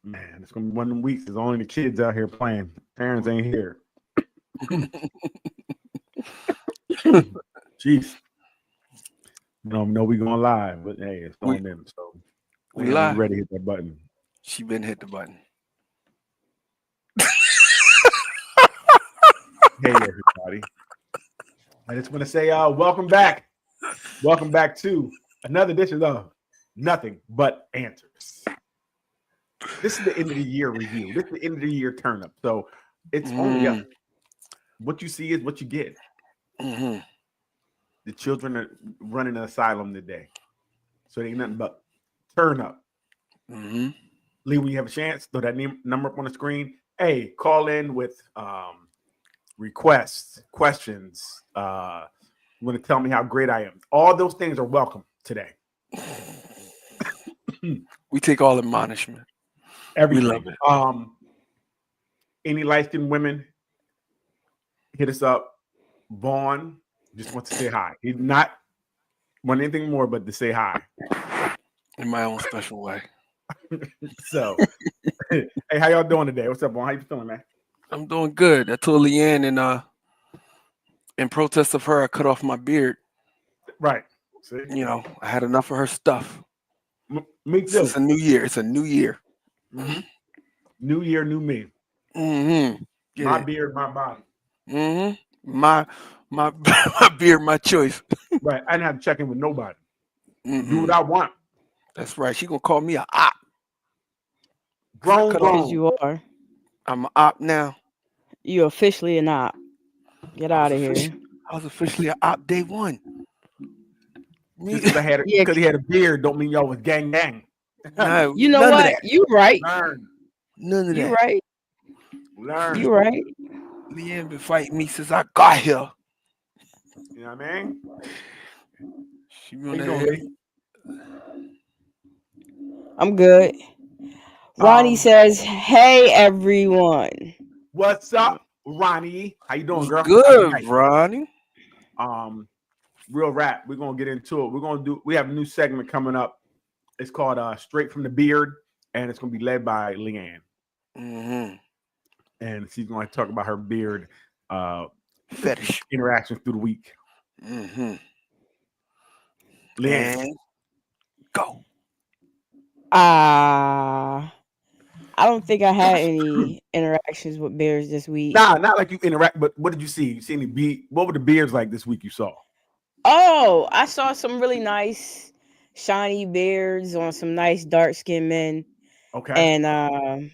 Man, it's gonna be one of them weeks. There's only the kids out here playing. Parents ain't here. Jeez. You don't know we going live, but hey, it's on them. So we live. Ready to hit that button. She been hit the button. Hey everybody. I just want to say welcome back. Welcome back to another edition of Nothing But Answers. This is the end of the year review. This is the end of the year turn up. So it's only up. What you see is what you get. Mm-hmm. The children are running an asylum today. So it ain't nothing but turn up. Mm-hmm. Lee, when you have a chance, throw that number up on the screen. Hey, call in with requests, questions. You want to tell me how great I am. All those things are welcome today. We take all admonishment. Everything. We love it. Any light-skinned women, hit us up. Vaughn just wants to say hi. He's not want anything more but to say hi. In my own special way. So, hey, how y'all doing today? What's up, Vaughn? How you feeling, man? I'm doing good. I told Leanne in protest of her, I cut off my beard. Right. See? You know, I had enough of her stuff. Me too. It's a new year. It's a new year. Mm-hmm. New year, new me. Mm-hmm. My beard, my body. Mm-hmm. My beard, my choice. Right. I didn't have to check in with nobody. Mm-hmm. Do what I want. That's right. She gonna call me a op. Grown. You are. I'm an op now. You're officially an op. Get out of here. I was officially an op day one. Just because he had a beard don't mean y'all was gang. No, you know what? You right. Learn. None of that. You right. Learn. You right. Leanne been fighting me since I got here. You know what I mean? She doing, I'm good. Ronnie says, "Hey everyone." What's up, Ronnie? How you doing, girl? Good, Ronnie. Real rap. We're gonna get into it. We have a new segment coming up. It's called Straight from the Beard, and it's gonna be led by Leanne. Mm-hmm. And she's gonna talk about her beard fetish interactions through the week. Mm-hmm. Leanne, and go. I don't think I had any interactions with bears this week. Nah, not like you interact, but what did you see? You see any what were the beards like this week you saw? Oh, I saw some really nice shiny beards on some nice dark-skinned men. Okay. And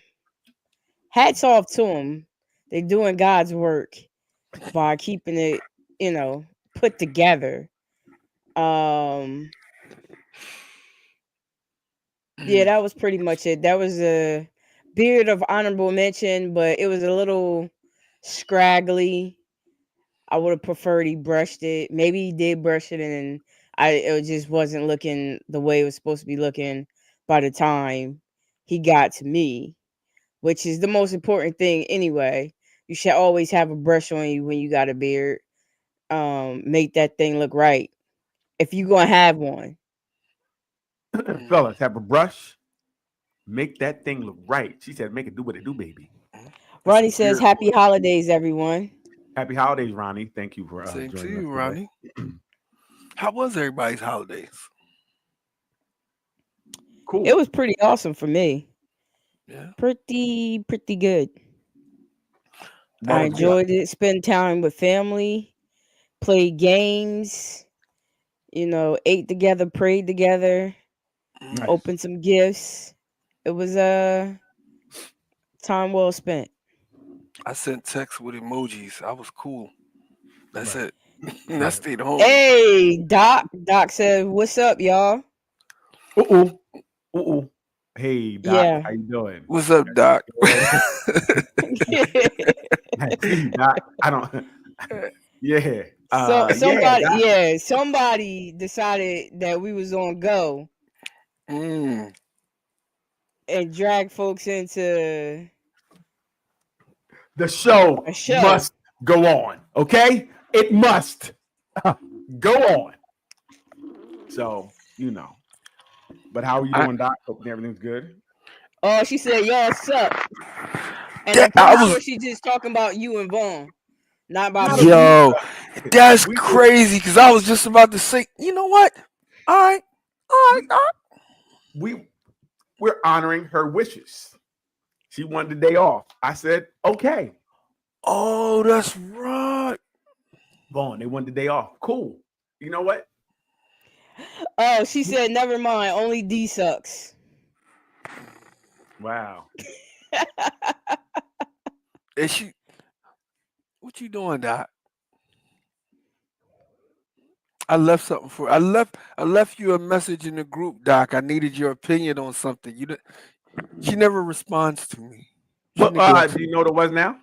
hats off to them. They're doing God's work by keeping it, put together. Yeah, that was pretty much it. That was a beard of honorable mention, but it was a little scraggly. I would have preferred he brushed it. Maybe he did brush it, and it just wasn't looking the way it was supposed to be looking by the time he got to me, which is the most important thing anyway. You should always have a brush on you when you got a beard. Make that thing look right. If you're going to have one. Fellas, have a brush. Make that thing look right. She said, make it do what it do, baby. Ronnie says, happy holidays, everyone. Happy holidays, Ronnie. Thank you for same joining to you, us Ronnie. How was everybody's holidays? Cool. It was pretty awesome for me. Yeah. Pretty good. I enjoyed it. Spend time with family. Played games. Ate together, prayed together. Nice. Opened some gifts. It was time well spent. I sent texts with emojis. I was cool. That's it. I stayed home. Hey, Doc. Doc said, "What's up, y'all?" Hey, Doc. Yeah. How you doing? What's up, Doc? Doc. I don't. Yeah. Somebody decided that we was on go and drag folks into the show. Must go on. Okay, it must go on. So But how are you doing, Doc? Hope everything's good. Oh, she said y'all suck, and That, I'm I pretty was sure she's just talking about you and Vaughn, not about No, me. yo, that's we crazy because I was just about to say, you know what? All right, we're honoring her wishes. She wanted the day off. I said, okay. Oh, that's right. Vaughn, they wanted the day off. Cool. You know what? Oh, she said never mind. Only D sucks. Wow. And she, what you doing, Doc? I left something for. I left you a message in the group, Doc. I needed your opinion on something. She never responds to me. She What neglects do me. you know what it was now?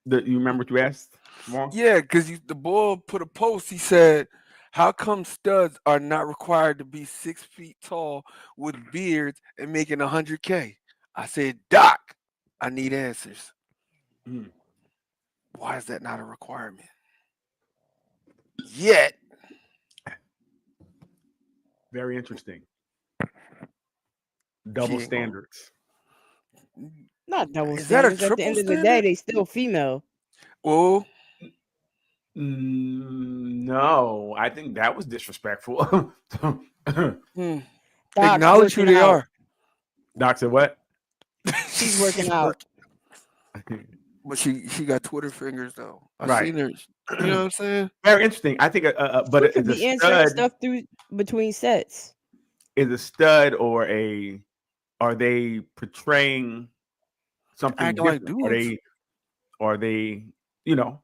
You remember what you asked? Vaughn? Yeah, because the boy put a post. He said, "How come studs are not required to be 6 feet tall with beards and making 100K?" I said, Doc, I need answers. Mm. Why is that not a requirement? Yet, Very interesting. she Double ain't gonna- standards. Not double Is that a standards. At the triple end of the day, standard? they still female. Oh, No, I think that was disrespectful. hmm. Doc's Acknowledge who working they out. are. Doc said what? She's working out. But she got Twitter fingers though. I Right. seen her. You know what I'm saying? Very interesting. I think, but She could is a be answering stud stuff through between sets. is a stud or a? Are they portraying something Acting like different? Are dudes. they? Are they? You know,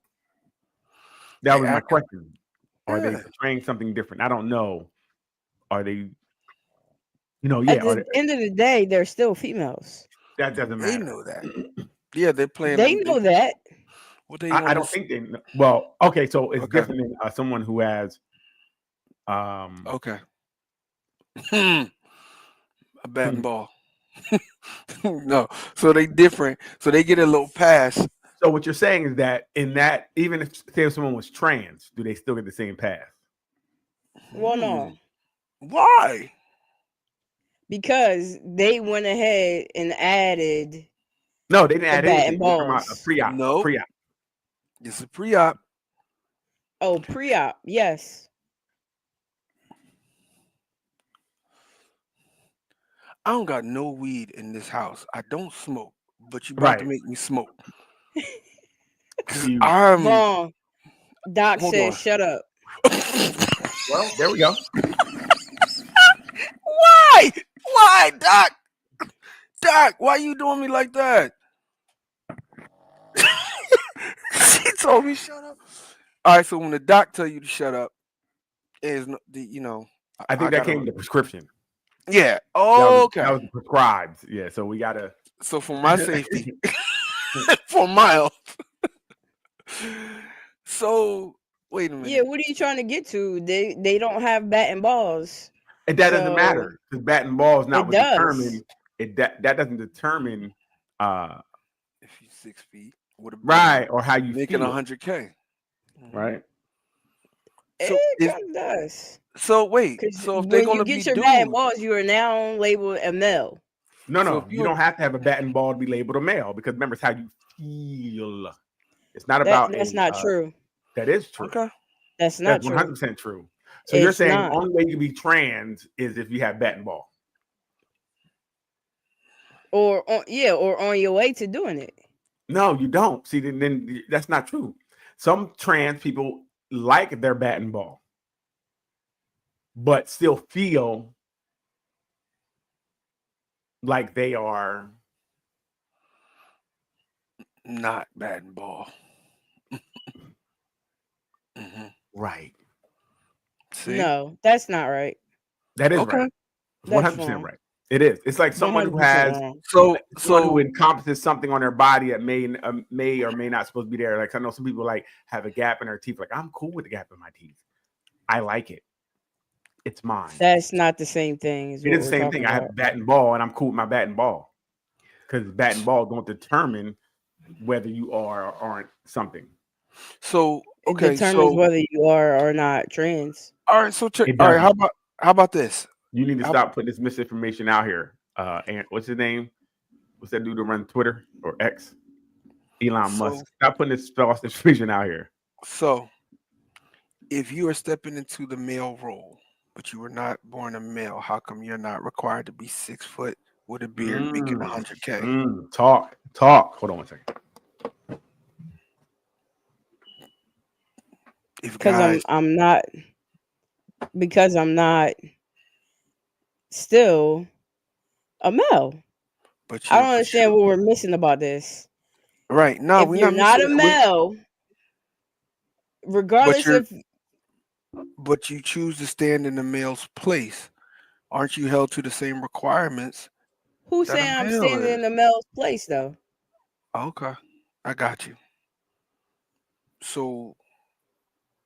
that They was my act- question. Are they Yeah. portraying something different? I don't know. Are they? Yeah. At the end of the day, they're still females. That doesn't They matter. know that. Yeah, they're playing. They know that. What they I on don't this? think they. Know. Well, okay, so it's Okay. different than someone who has. Okay. A bat and ball. No, so they different. So they get a little pass. So what you're saying is that in that, even if say someone was trans, do they still get the same pass? Well, no, Why? because they went ahead and added No, they didn't the add bat anything. and They're talking about a balls. pre-op. Nope. Pre-op. It's a pre-op. Oh, pre-op, yes. I don't got no weed in this house. I don't smoke, but you about to Right. make me smoke. 'Cause You- Wrong. Doc Hold said, on. "Shut up." Well, there we go. Why? Why, Doc? Doc, why you doing me like that? She told me shut up. All right, so when the doc tell you to shut up, is no, I think that gotta- came with the prescription. Yeah. That Oh, okay. was prescribed. Yeah, so we gotta. So for my safety, for my health. So wait a minute. Yeah, what are you trying to get to? They don't have bat and balls. And that doesn't So, matter because bat and ball is not it what does. determine it. That doesn't determine If you 6 feet with a right or how you making feel. 100K. Right. So it kind of does. So wait. Because So if they're when gonna you be get your bat and dudes, balls, you are now labeled a male. No, So if you you- don't have to have a bat and ball to be labeled a male because remember, it's how you feel. It's not about That's a, not true. That is true. okay. That's not That's true. 100% true. So you're It's saying not. the only way you can be trans is if you have bat and ball. Or on your way to doing it. No, you don't. See, then that's not true. Some trans people like their bat and ball, but still feel like they are Not bat and ball. right. See? No, that's not right. That is Okay. right. That's 100% wrong. right. It is. It's like someone who 100% has wrong. So someone who encompasses something on their body that may or may not supposed to be there. Like I know some people like have a gap in their teeth. Like I'm cool with the gap in my teeth. I like it. It's mine. That's not the same thing. It is the same thing. I have a bat and ball, and I'm cool with my bat and ball because bat and ball don't determine whether you are or aren't something. So It okay, determines so whether you are or not trans. all right, so check. It All right, doesn't. how about this? You need to stop putting this misinformation out here. and what's his name? What's that dude that runs Twitter or X? Elon So- Musk. Stop putting this false information out here. So, if you are stepping into the male role, but you were not born a male, how come you're not required to be 6 foot with a beard making 100K? Talk. Hold on one second. If Because guys, I'm not still a male. but I you, don't understand what we're missing about this. right? No, If we're you're not a missing- male, regardless you're- of but you choose to stand in the male's place. Aren't you held to the same requirements? who's that a saying I'm male standing is. in the male's place though. Okay, I got you. So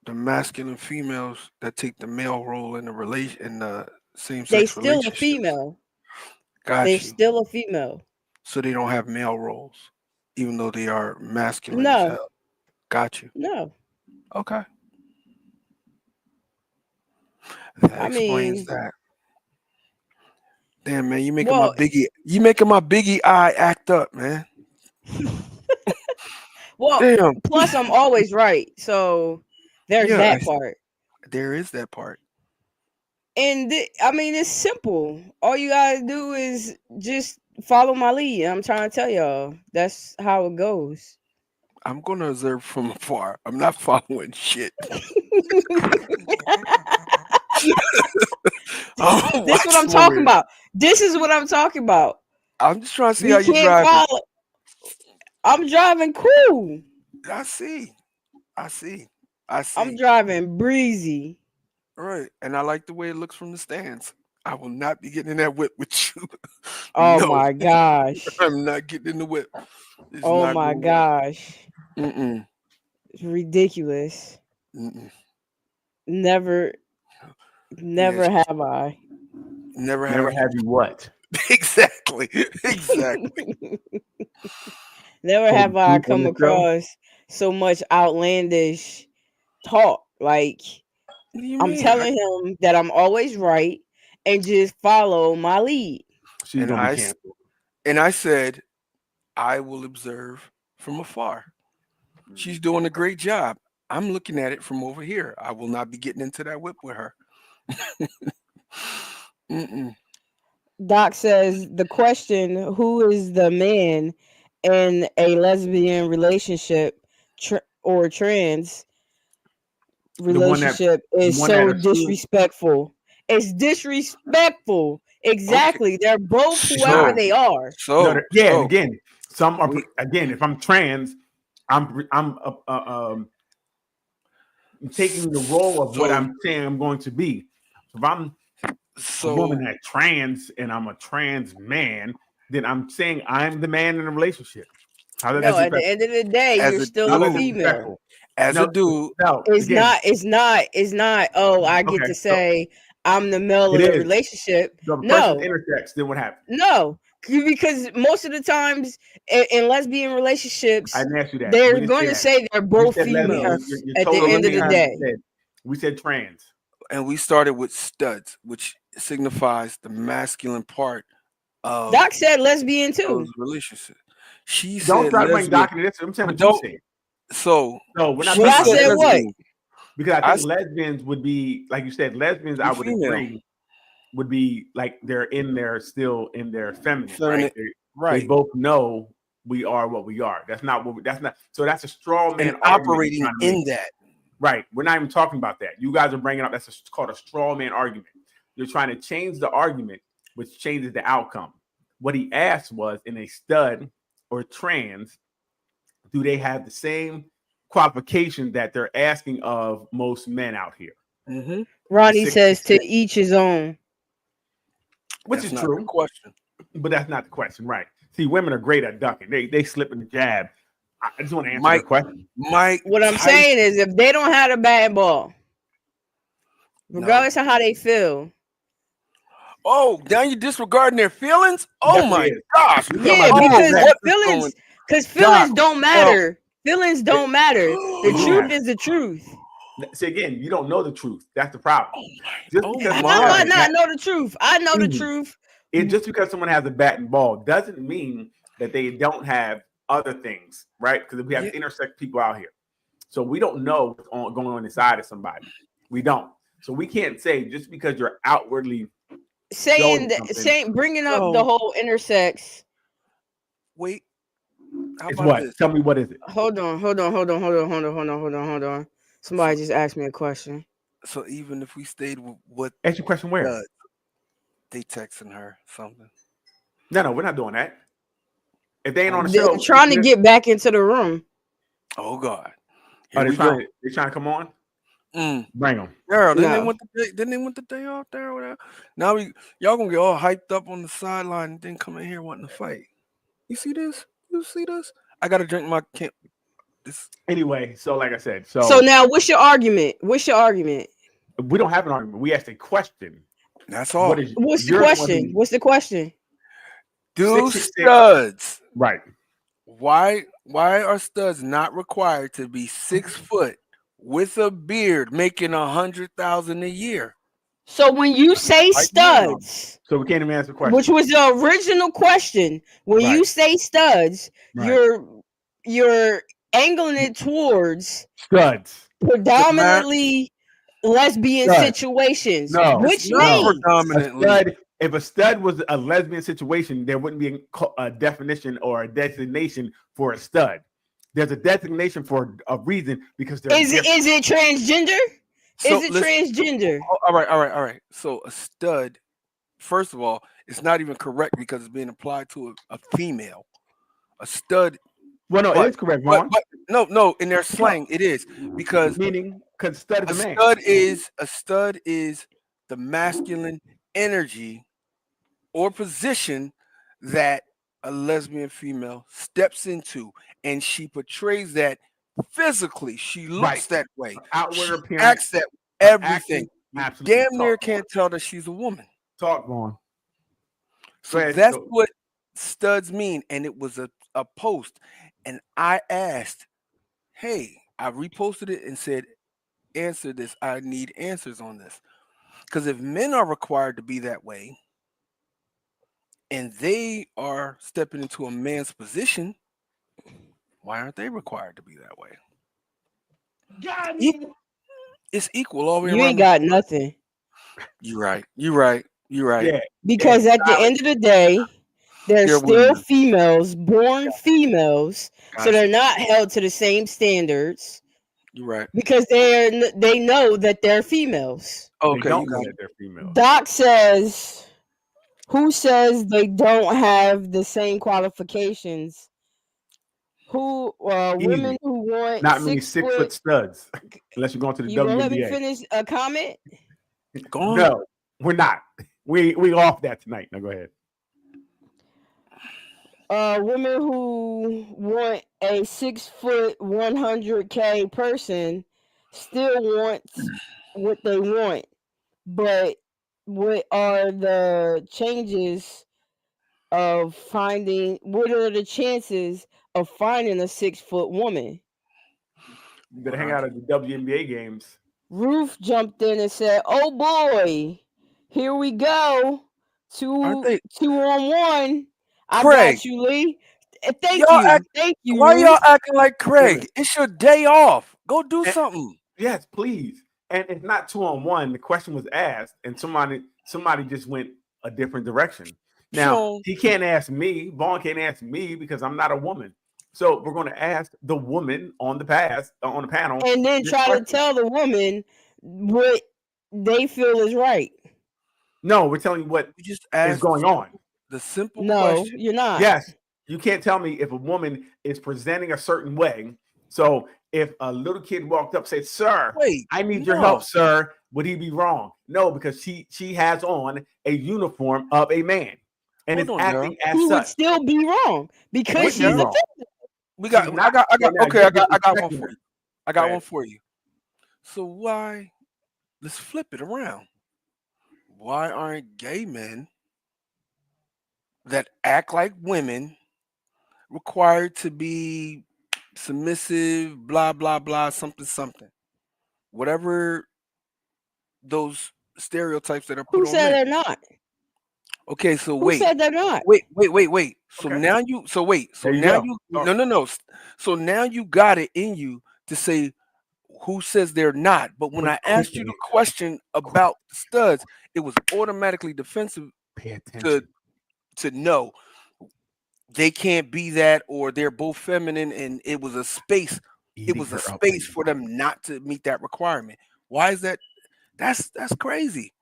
the masculine females that take the male role in the same They sex still a relationships, female. got They're you. still a female. So they don't have male roles, even though they are masculine No. as hell. Got you. No. Okay. That I explains mean- that. Damn, man, you making Well- my biggie eye act up, man. Well, Damn, plus I'm always right. So there's Yeah, that I- part. there is that part. And I mean, it's simple. All you gotta do is just follow my lead. I'm trying to tell y'all. That's how it goes. I'm gonna observe from afar. I'm not following shit. This is what I'm talking about. This is what I'm talking about. I'm just trying to see You how you can't drive. follow. I'm driving cool. I see. I'm driving breezy. Right, and I like the way it looks from the stands. I will not be getting in that whip with you. Oh No, my gosh. I'm not getting in the whip. It's Oh not my gonna work. gosh. Mm-mm, It's ridiculous. mm-mm. Never Yes. have I. Never Never have have you what? exactly. Never Told have the I truth on come the show? across so much outlandish talk. Like, What do you I'm mean? telling him that I'm always right and just follow my lead. She's And gonna I be s- canceled. And I said, I will observe from afar. She's doing a great job. I'm looking at it from over here. I will not be getting into that whip with her. Mm-mm. Doc says the question, who is the man in a lesbian relationship or trans one that- relationship is one so that assumes- disrespectful. It's disrespectful. Exactly. They're both whoever So- they are. So, No, yeah, so and again, some are we- again. If I'm trans, I'm taking the role of what So- I'm saying I'm going to be. If I'm a so woman that's trans and I'm a trans man, then I'm saying I'm the man in the relationship. How does No, that at the end of the day, As you're a still how a does that female. disrespectful? as No, a dude, No, It's again, not. It's not. Oh, I get Okay, to so- say I'm the male It of the is. relationship. So the No. person intersects, then what happens? No, because most of the times in lesbian relationships, I didn't ask you that. they're We didn't going to that. say they're You both said lesbian. females You're at the totally end of the lying. day. We said trans. and we started with studs, which signifies the masculine part of Doc said lesbian too. those relationships. She Don't said try to bring lesbian. Doc into this. I'm saying what you Don't- said. So No, we're not she What I talking about said lesbians. what? lesbian. Because I I think lesbians would be, like you said, lesbians, I would female. agree, would be like they're in there still in their feminine, Feminine, right? They Right. both know we are what we are. That's not what that's not. So that's a straw man And argument you're operating trying to in make. that. Right. We're not even talking about that. You guys are bringing up that's called a straw man argument. You're trying to change the argument, which changes the outcome. What he asked was, in a stud or trans, do they have the same qualification that they're asking of most men out here? Mm-hmm. Ronnie says to 66. each his own. Which That's is not true, the question. but that's not the question, right? See, women are great at ducking. They slip in the jab. I just want to answer Mike- the question. Mike, What I'm Tyson- saying is, if they don't have a bad ball, regardless of how they feel, Oh, now you disregarding their feelings? Oh Yes, my it is. gosh. You're yeah, talking about because that. what is feelings, going- because feelings Doc, don't matter. Feelings don't matter. The Yeah. truth is the truth. See, again, you don't know the truth. That's the problem. Just Oh because How my. do I somebody- not know the truth? I know the Mhm. truth just because someone has a bat and ball doesn't mean that they don't have other things, right? Because we have intersex people out here, so we don't know what's going on inside of somebody. We don't, so we can't say just because you're outwardly saying bringing up the whole intersex. Wait, how it's about what? this? Tell me, what is it? Hold on. Somebody just asked me a question. So even if we stayed with what? Ask your question where? They texting her something. No, we're not doing that. If they ain't on the They're show, trying to get back into the room. Oh God! They're trying to come on. Bring them. Girl, then they went the day off there or whatever. Now y'all gonna get all hyped up on the sideline and then come in here wanting to fight. You see this? I gotta drink my camp. Anyway, so like I said, so now what's your argument? We don't have an argument. We asked a question. That's all. What's the question? What's the question? Do studs right? Why are studs not required to be 6 foot with a beard making 100,000 a year? So when you say studs, so we can't even answer the question, which was the original question. When you say studs, you're angling it towards studs, predominantly lesbian situations. No, which means predominantly. If a stud was a lesbian situation, there wouldn't be a definition or a designation for a stud. There's a designation for a reason because is it transgender? So is it transgender? All right. So a stud, first of all, it's not even correct because it's being applied to a female. A stud. Well, no, it is correct, Vaughn. But no, in their slang, it is because stud is a man. A stud is the masculine energy or position that a lesbian female steps into, and she portrays that physically. She looks that way. Outward appearance, acts that everything. Absolutely. Damn near can't tell that she's a woman. Talk, Vaughn. So that's what studs mean, and it was a post, and I asked, hey, I reposted it and said, answer this. I need answers on this, because if men are required to be that way, and they are stepping into a man's position, why aren't they required to be that way? It's equal all the way around. You ain't got nothing. You're right. Yeah. Because at the end of the day, they're still females, born females, so they're not held to the same standards. You're right. Because they know that they're females. Okay, they don't know that they're females. Doc says, who says they don't have the same qualifications? Who women who want not many 6 foot studs, unless you're going to the WNBA. You let me finish a comment? Go on. No, we're not. We off that tonight. Now go ahead. Women who want a 6 foot 100K person still want what they want, but what are the chances of finding? What are the chances of finding a 6 foot woman? You better hang out at the WNBA games. Ruth jumped in and said, "Oh boy, here we go. Two on one." I got you, Lee. Thank you. Why y'all acting like Craig? It's your day off. Go do something. Yes, please. And it's not 2-on-1. The question was asked, and somebody just went a different direction. Now he can't ask me. Vaughn can't ask me because I'm not a woman. So we're going to ask the woman on the panel, and then try to tell the woman what they feel is right. No, we're telling you what is going on. The simple question. No, you're not. Yes, you can't tell me if a woman is presenting a certain way. So if a little kid walked up and said, "Sir, I need your help, sir," would he be wrong? No, because she has on a uniform of a man and is acting as such. He would still be wrong because she's a female. I got one for you. I got one for you. So why? Let's flip it around. Why aren't gay men that act like women required to be submissive, blah, blah, blah, something, whatever those stereotypes that are put on men. Who said they're not? Okay, so Who wait. said they're not? Wait. So Okay. now you so wait. So There you now go. you Oh. no. So now you got it in you to say who says they're not. But when I asked you the question about the studs, it was automatically defensive Pay to attention. to know they can't be that or they're both feminine and it was a space. It Eating was a her up space and for them not to meet that requirement. Why is that? That's crazy.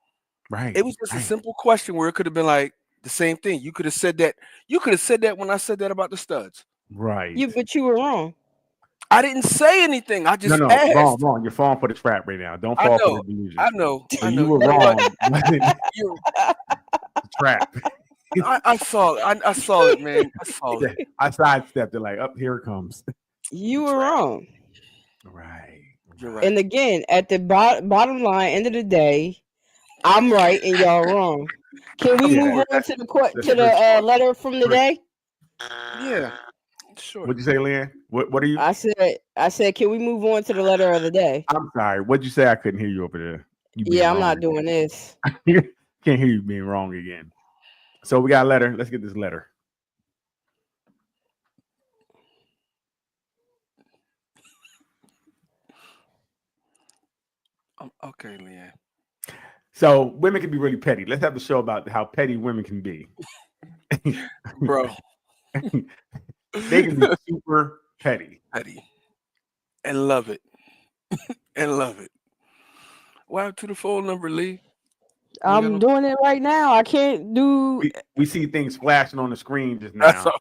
right. It was just a Right. simple question where it could have been like the same thing. You could have said that. You could have said that when I said that about the studs. Right. But you were wrong. I didn't say anything. I No, just no, asked. wrong. You're falling for the trap right now. Don't I fall for know. the delusion. I know. So I you know. were You know what? wrong. Wasn't You, the trap. I saw. I saw it, man. I saw it. I sidestepped it like, up here it comes. You were wrong. Right. You're right. And again, at the bottom line, end of the day, I'm right and y'all wrong. Can we Yeah, move on that's- to the that's true. letter from the day? Yeah. Sure. What'd you say, Leanne? What are you? I said, can we move on to the letter of the day? I'm sorry. What'd you say? I couldn't hear you over there. You being Yeah, I'm wrong not again. doing this. Can't hear you being wrong again. So we got a letter. Let's get this letter. Okay, Leanne. So women can be really petty. Let's have a show about how petty women can be. Bro. They can be super petty. Petty. And love it. And love it. Wow, to the phone number, Lee. I'm doing it right now. I can't do. We see things flashing on the screen just That's now. all.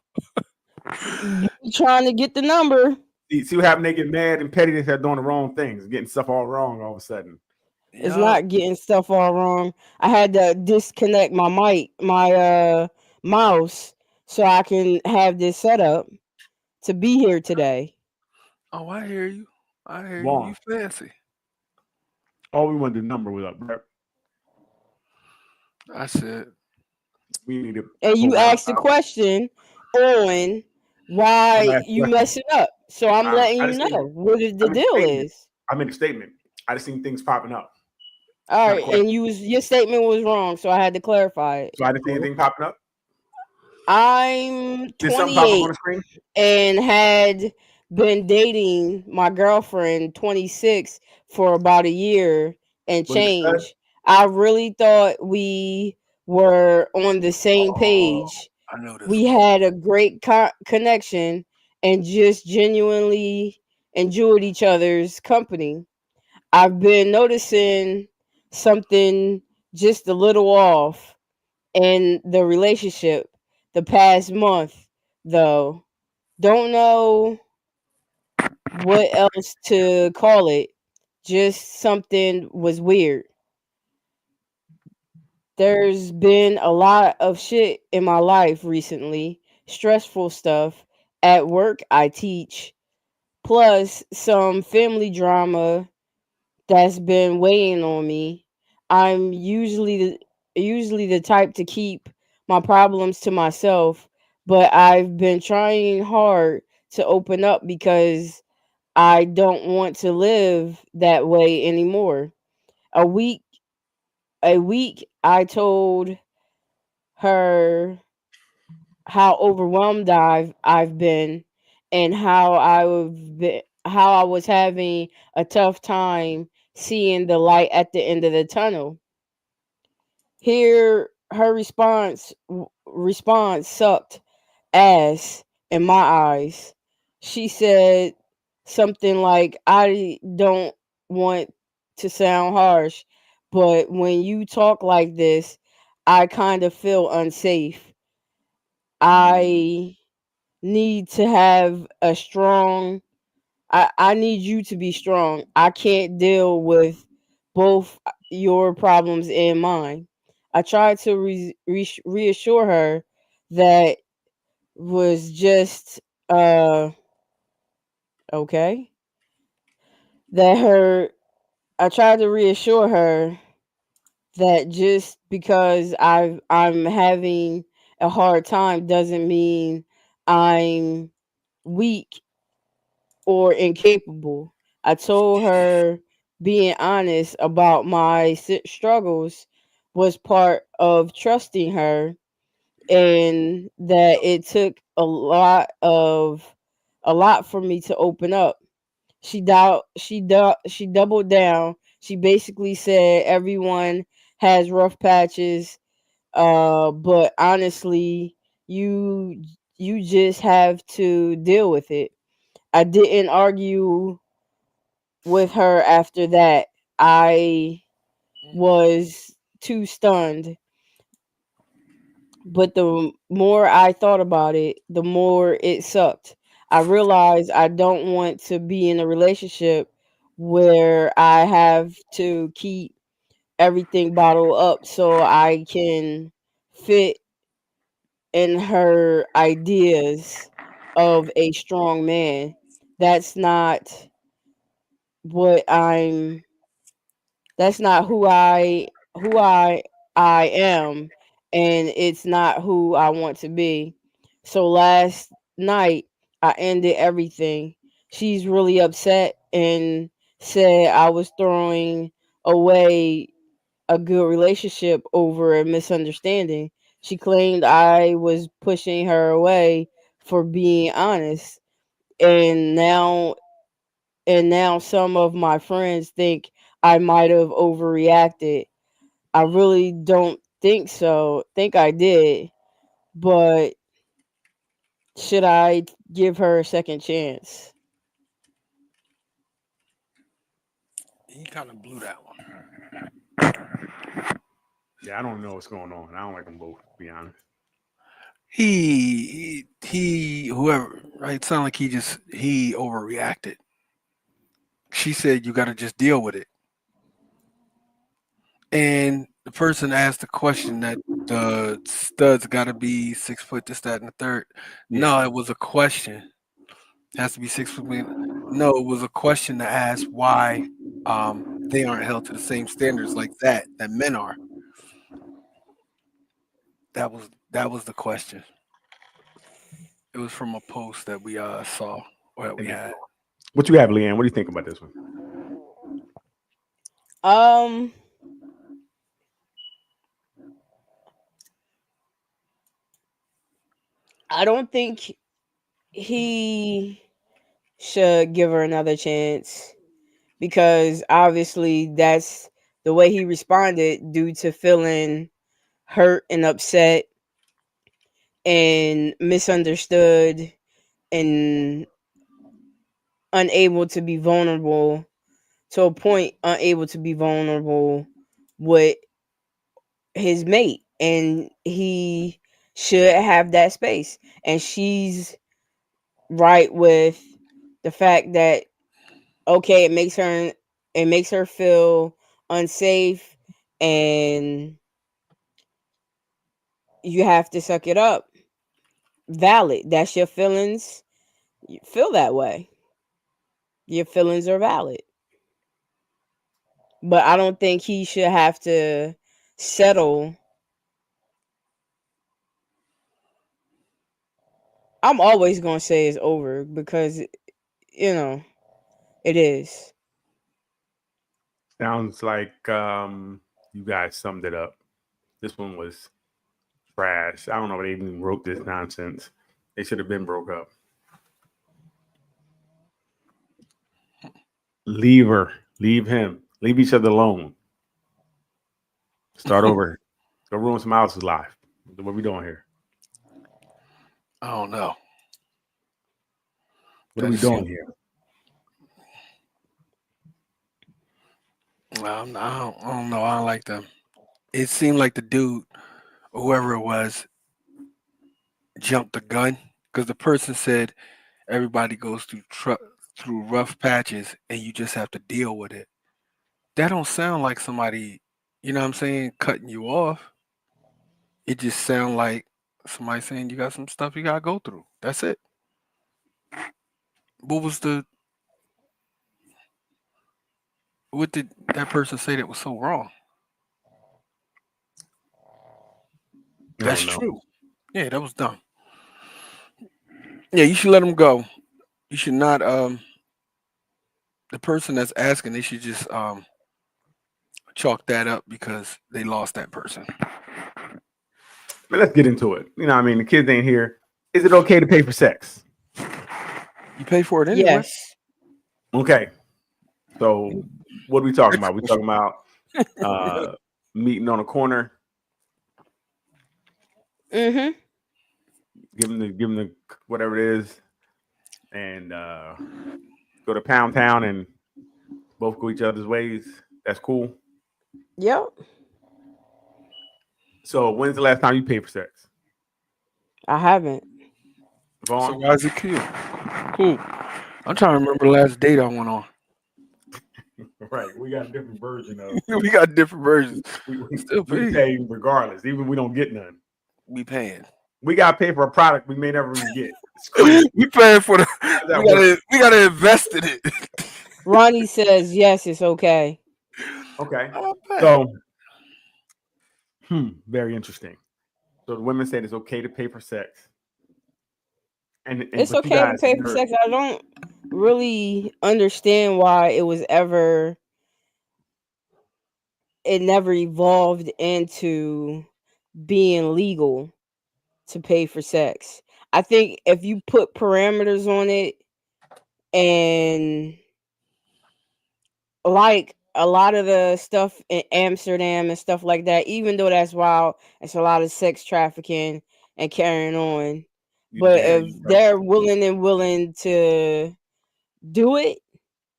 You trying to get the number? See what happened? They get mad and petty. They start doing the wrong things, getting stuff all wrong all of a sudden. It's not getting stuff all wrong. I had to disconnect my mouse, so I can have this set up to be here today. Oh, I hear you. I hear Wrong. you. You fancy. All we wanted the number was up, bro. I said. We need to. And you asked the question on why you messing up. So I'm letting you know what the deal is. I made a statement. I just seen things popping up. All right, and your statement was wrong, so I had to clarify it. So I didn't see anything popping up. I'm 28 and had been dating my girlfriend 26 for about a year and change. I really thought we were on the same page. I know this. We had a great connection and just genuinely enjoyed each other's company. I've been noticing something just a little off in the relationship the past month, though. Don't know what else to call it. Just something was weird. There's been a lot of shit in my life recently, stressful stuff. At work, I teach, plus some family drama that's been weighing on me. I'm usually the type to keep my problems to myself, but I've been trying hard to open up because I don't want to live that way anymore. A week I told her how overwhelmed I've been and how I was having a tough time seeing the light at the end of the tunnel. Here her response sucked ass in my eyes. She said something like, I don't want to sound harsh, but when you talk like this, I kind of feel unsafe. I need to have a strong I need you to be strong. I can't deal with both your problems and mine. I tried to reassure her that was just okay. That her I tried to reassure her that just because I'm having a hard time doesn't mean I'm weak or incapable. I told her being honest about my struggles was part of trusting her, and that it took a lot for me to open up. She doubled down. She basically said everyone has rough patches, but honestly, you you just have to deal with it. I didn't argue with her after that. I was too stunned. But the more I thought about it, the more it sucked. I realized I don't want to be in a relationship where I have to keep everything bottled up so I can fit in her ideas of a strong man. That's not what I'm that's not who I am, and it's not who I want to be. So last night I ended everything. She's really upset and said I was throwing away a good relationship over a misunderstanding. She claimed I was pushing her away for being honest, and now some of my friends think I might have overreacted. I really don't think I did, but should I give her a second chance? He kind of blew that one. Yeah, I don't know what's going on. I don't like them both, to be honest. Whoever, right? Sound like he overreacted. She said you got to just deal with it. And the person asked the question that the studs got to be 6 foot, this, that, and the third. Yeah. No, it was a question. It has to be 6 foot. No, it was a question to ask why they aren't held to the same standards like that men are. That was the question. It was from a post that we saw or that we had. What you have, Leanne? What do you think about this one? Um, I don't think he should give her another chance because obviously that's the way he responded due to feeling hurt and upset and misunderstood and unable to be vulnerable to a point unable to be vulnerable with his mate, and he should have that space, and she's right with the fact that okay, it makes her feel unsafe, and you have to suck it up. Valid, that's your feelings. You feel that way, your feelings are valid, but I don't think he should have to settle. I'm always gonna say it's over because you know it is. Sounds like you guys summed it up. This one was trash. I don't know if they even wrote this nonsense. They should have been broke up. Leave her. Leave him. Leave each other alone. Start over. Go ruin some else's life. What are we doing here? I don't know. What are we doing here? I don't know. I don't like them. It seemed like the dude, whoever it was, jumped the gun because the person said everybody goes through rough patches and you just have to deal with it. That don't sound like somebody, you know what I'm saying, cutting you off. It just sound like somebody saying you got some stuff you gotta go through. That's it. What did that person say that was so wrong? That's true. Yeah, that was dumb. Yeah, you should let them go. You should not the person that's asking, they should just chalk that up because they lost that person. But let's get into it. You know what I mean? The kids ain't here. Is it okay to pay for sex? You pay for it anyway. Yes. Okay. So what are we talking about? We talking about meeting on a corner, Mm-hmm. give them the whatever it is, and go to Pound Town and both go each other's ways. That's cool. Yep. So when's the last time you paid for sex? I haven't. So Vaughn? why is it cool? Cool. I'm trying to remember the last date I went on. Right. We got a different version of We got different versions. we Still pay. pay regardless, even if we don't get none. We paying. We gotta pay for a product we may never even get. It's crazy. We paying for the. How's that work? We gotta invest in it. Ronnie says yes, it's okay. Okay. I'll pay. So very interesting. So the women said it's okay to pay for sex. And It's but you okay to guys pay for heard- sex. I don't really understand why it never evolved into being legal to pay for sex. I think if you put parameters on it, and like a lot of the stuff in Amsterdam and stuff like that, even though that's wild, it's a lot of sex trafficking and carrying on. you But damn if right. they're willing to do it,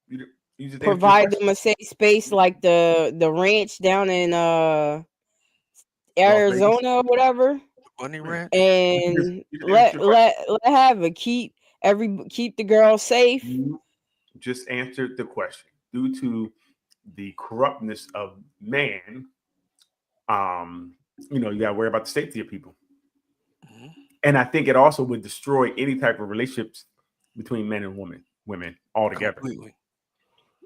You just answered your provide question. them a safe space like the ranch down in Arizona or whatever, Bunny Ranch. and you just let answered your question. have it, keep the girl safe. You just answered the question. Due to the corruptness of man, you gotta worry about the safety of people. Mhm. And I think it also would destroy any type of relationships between men and women altogether. Completely.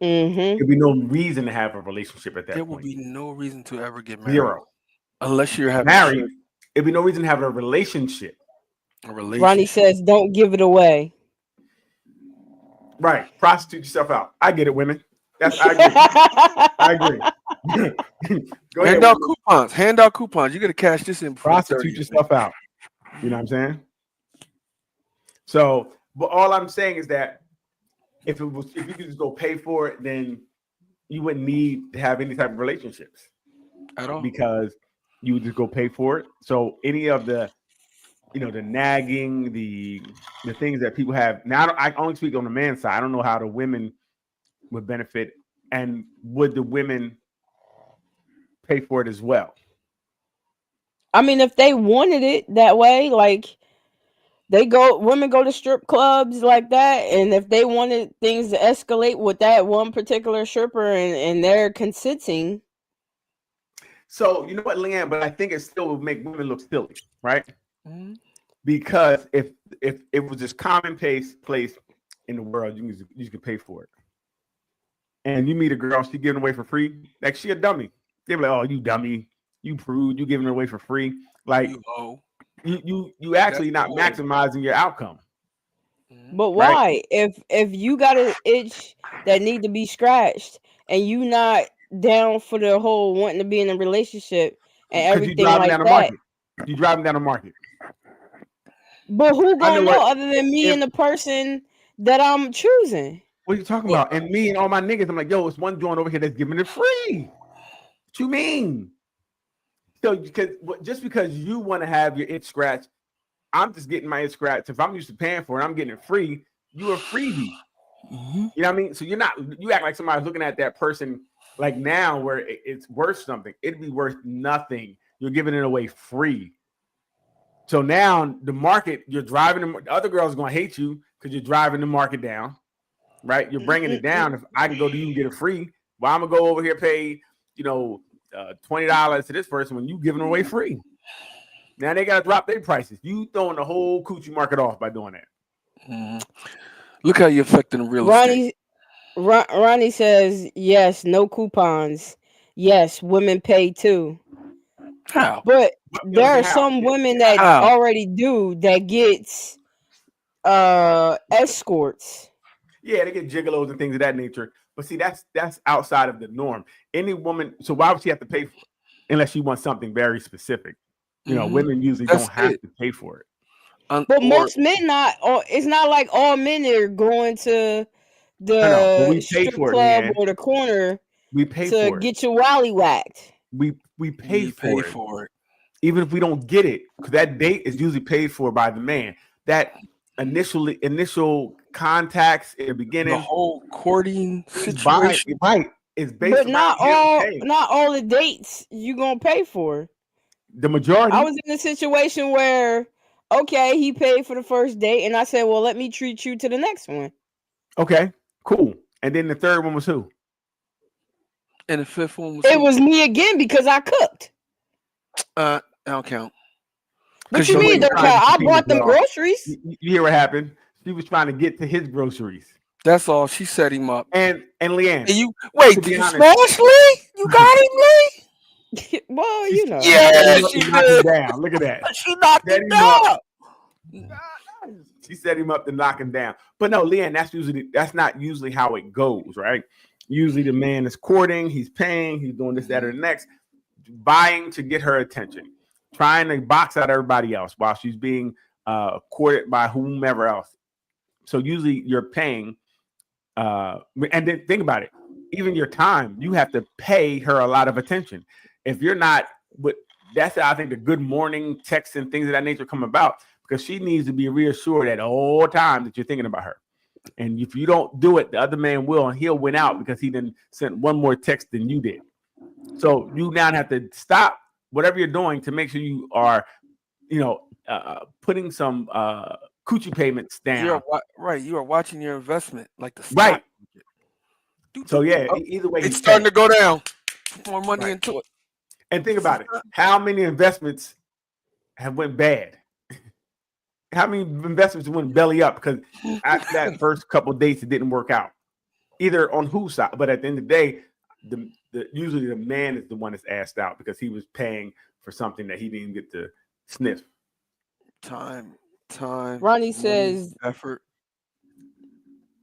Mm-hmm. There'd be no reason to have a relationship at that There point. will be no reason to ever get married. Zero. Unless you're having Married, it'd be no reason to have a relationship. a relationship. Ronnie says, "Don't give it away." Right. Prostitute yourself out. I get it, women. I agree. Go ahead. Hand out coupons. Hand out coupons. You got to cash this in. before the Prostitute 30th. yourself out. You know what I'm saying? So, but all I'm saying is that if you could just go pay for it, then you wouldn't need to have any type of relationships At all. because you would just go pay for it. So any of the the nagging, the things that people have now, I only speak on the man's side. I don't know how the women would benefit, and would the women pay for it as well? I mean, if they wanted it that way, like women go to strip clubs like that, and if they wanted things to escalate with that one particular stripper and they're consenting. So you know what, Leanne, but I think it still would make women look silly, right? Mhm. Because if it was this commonplace place in the world, you could pay for it. And you meet a girl, she giving away for free, like she a dummy. They be like, "Oh, you dummy, you prude, you giving it away for free." Like You owe. you actually not That's maximizing your outcome. Mhm. But Right. why? If you got an itch that need to be scratched, and you not down for the whole wanting to be in a relationship and Because you everything driving like down the that. market. You driving down the market. But who I gonna know know what- other than me and the person that I'm choosing? What are you talking Well- about? And me and all my niggas, I'm like, yo, it's one joint over here that's giving it free. What you mean? So just because you want to have your itch scratched, I'm just getting my itch scratched. If I'm used to paying for it, I'm getting it free. You a freebie. Mhm. You know what I mean? So you act like somebody's looking at that person like now where it's worth something. It'd be worth nothing. You're giving it away free. So now the market, you're driving the other girls are gonna hate you because you're driving the market down, right? You're bringing it down. If I can go to you and get it free, well, I'm gonna go over here pay, $20 to this person when you giving it away free. Now they gotta drop their prices. You throwing the whole coochie market off by doing that. Mhm. Look how you're affecting the real estate. Ronnie says yes, no coupons. Yes, women pay too. How? But Well, there are how? some women that How? already do that gets escorts. Yeah, they get gigolos and things of that nature. But see, that's outside of the norm. Any woman, so why would she have to pay for it unless she wants something very specific? You know, Mhm. women usually That's don't have it. to pay for it. But Or most men not. Or it's not like all men are going to No, but the we pay strip for it, club Leanne. or the corner We pay to for it. get your wally whacked. We pay we for pay it, for it. even if we don't get it, because that date is usually paid for by the man. That initial contacts in the The beginning, whole courting he's buying, situation. right, is based But around not him all paying. not all the dates you gonna pay for. The majority. I was in a situation where okay, he paid for the first date, and I said, well, let me treat you to the next one. Okay, cool. And then the third one was who? And the fifth one was It who? was me again because I cooked. I don't count. What 'Cause you So mean? she was Don't trying to count? I compete as bought them well. groceries. You hear what happened? She was trying to get to his groceries. That's all. She set him up. And Leanne, And you wait, to did be you honest, smash Lee? You got him, Lee? Well, she you know. Yeah, set him up she to knock him did. down. Look at that. She knocked Set him him up. down. She set him up to knock him down. But no, Leanne, that's not usually how it goes, right? Usually the man is courting, he's paying, he's doing this, that, or the next, buying to get her attention, trying to box out everybody else while she's being courted by whomever else. So usually you're paying, and then think about it, even your time, you have to pay her a lot of attention. If you're not, but that's how I think the good morning texts and things of that nature come about, because she needs to be reassured at all times that you're thinking about her. And if you don't do it, the other man will, and he'll win out because he then sent one more text than you did. So you now have to stop whatever you're doing to make sure you are, putting some coochie payments down. Right. You are watching your investment like the stock Right. market. So yeah, Oh, either way, it's starting to go down. Put more money Right. into it. And think about it. How many investments have went bad? How many investments went belly up because after that first couple of dates it didn't work out, either on whose side? But at the end of the day, usually the man is the one that's asked out because he was paying for something that he didn't get to sniff. Time. Ronnie money, says effort.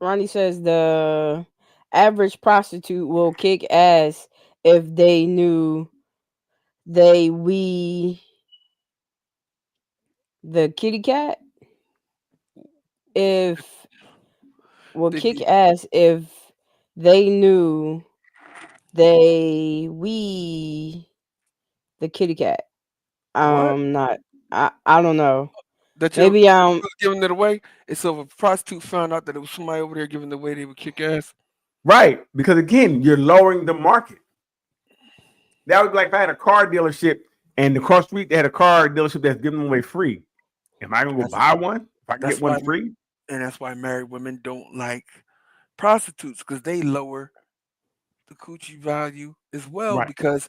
the average prostitute will kick ass if they knew the kitty cat. Will They kick be- ass if they knew the kitty cat. What? Not I don't know. That Maybe you was giving it away. And so if a prostitute found out that it was somebody over there giving it away, they would kick ass. Right. Because again, you're lowering the market. That would be like if I had a car dealership and across the street they had a car dealership that's giving them away free. Am I gonna go buy one if I can get one free? And that's why married women don't like prostitutes, because they lower the coochie value as well, Right. because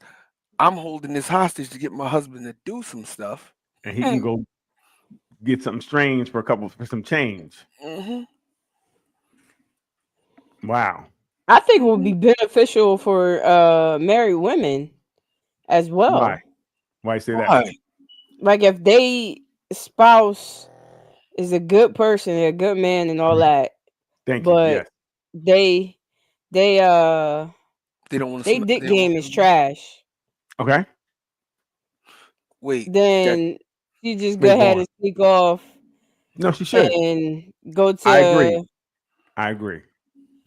I'm holding this hostage to get my husband to do some stuff. And he can go get something strange for some change. Mm-hmm. Wow. I think it would be beneficial for married women as well. Why? Why you say that? Why? Like if they spouse is a good person, a good man, and all that, Thank you. but Yes. they don't want to. dick game is trash. Okay. Wait. Then you just go Wait, ahead go and sneak off No, she should. and go to. I agree.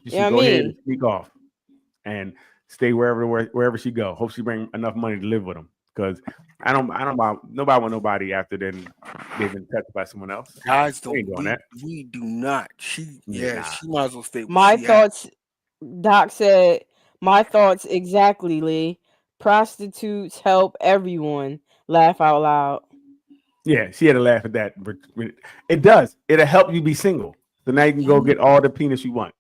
She You know should what go I ahead and mean? sneak off and stay wherever she go. Hope she bring enough money to live with him. Because I don't want nobody after then they've been touched by someone else. Guys We ain't doing that. We do not. She might as well stay. My thoughts. Doc said, "My thoughts exactly, Lee. Prostitutes help everyone. Laugh out loud." Yeah, she had to laugh at that. It does. It'll help you be single. So now you can go get all the penis you want.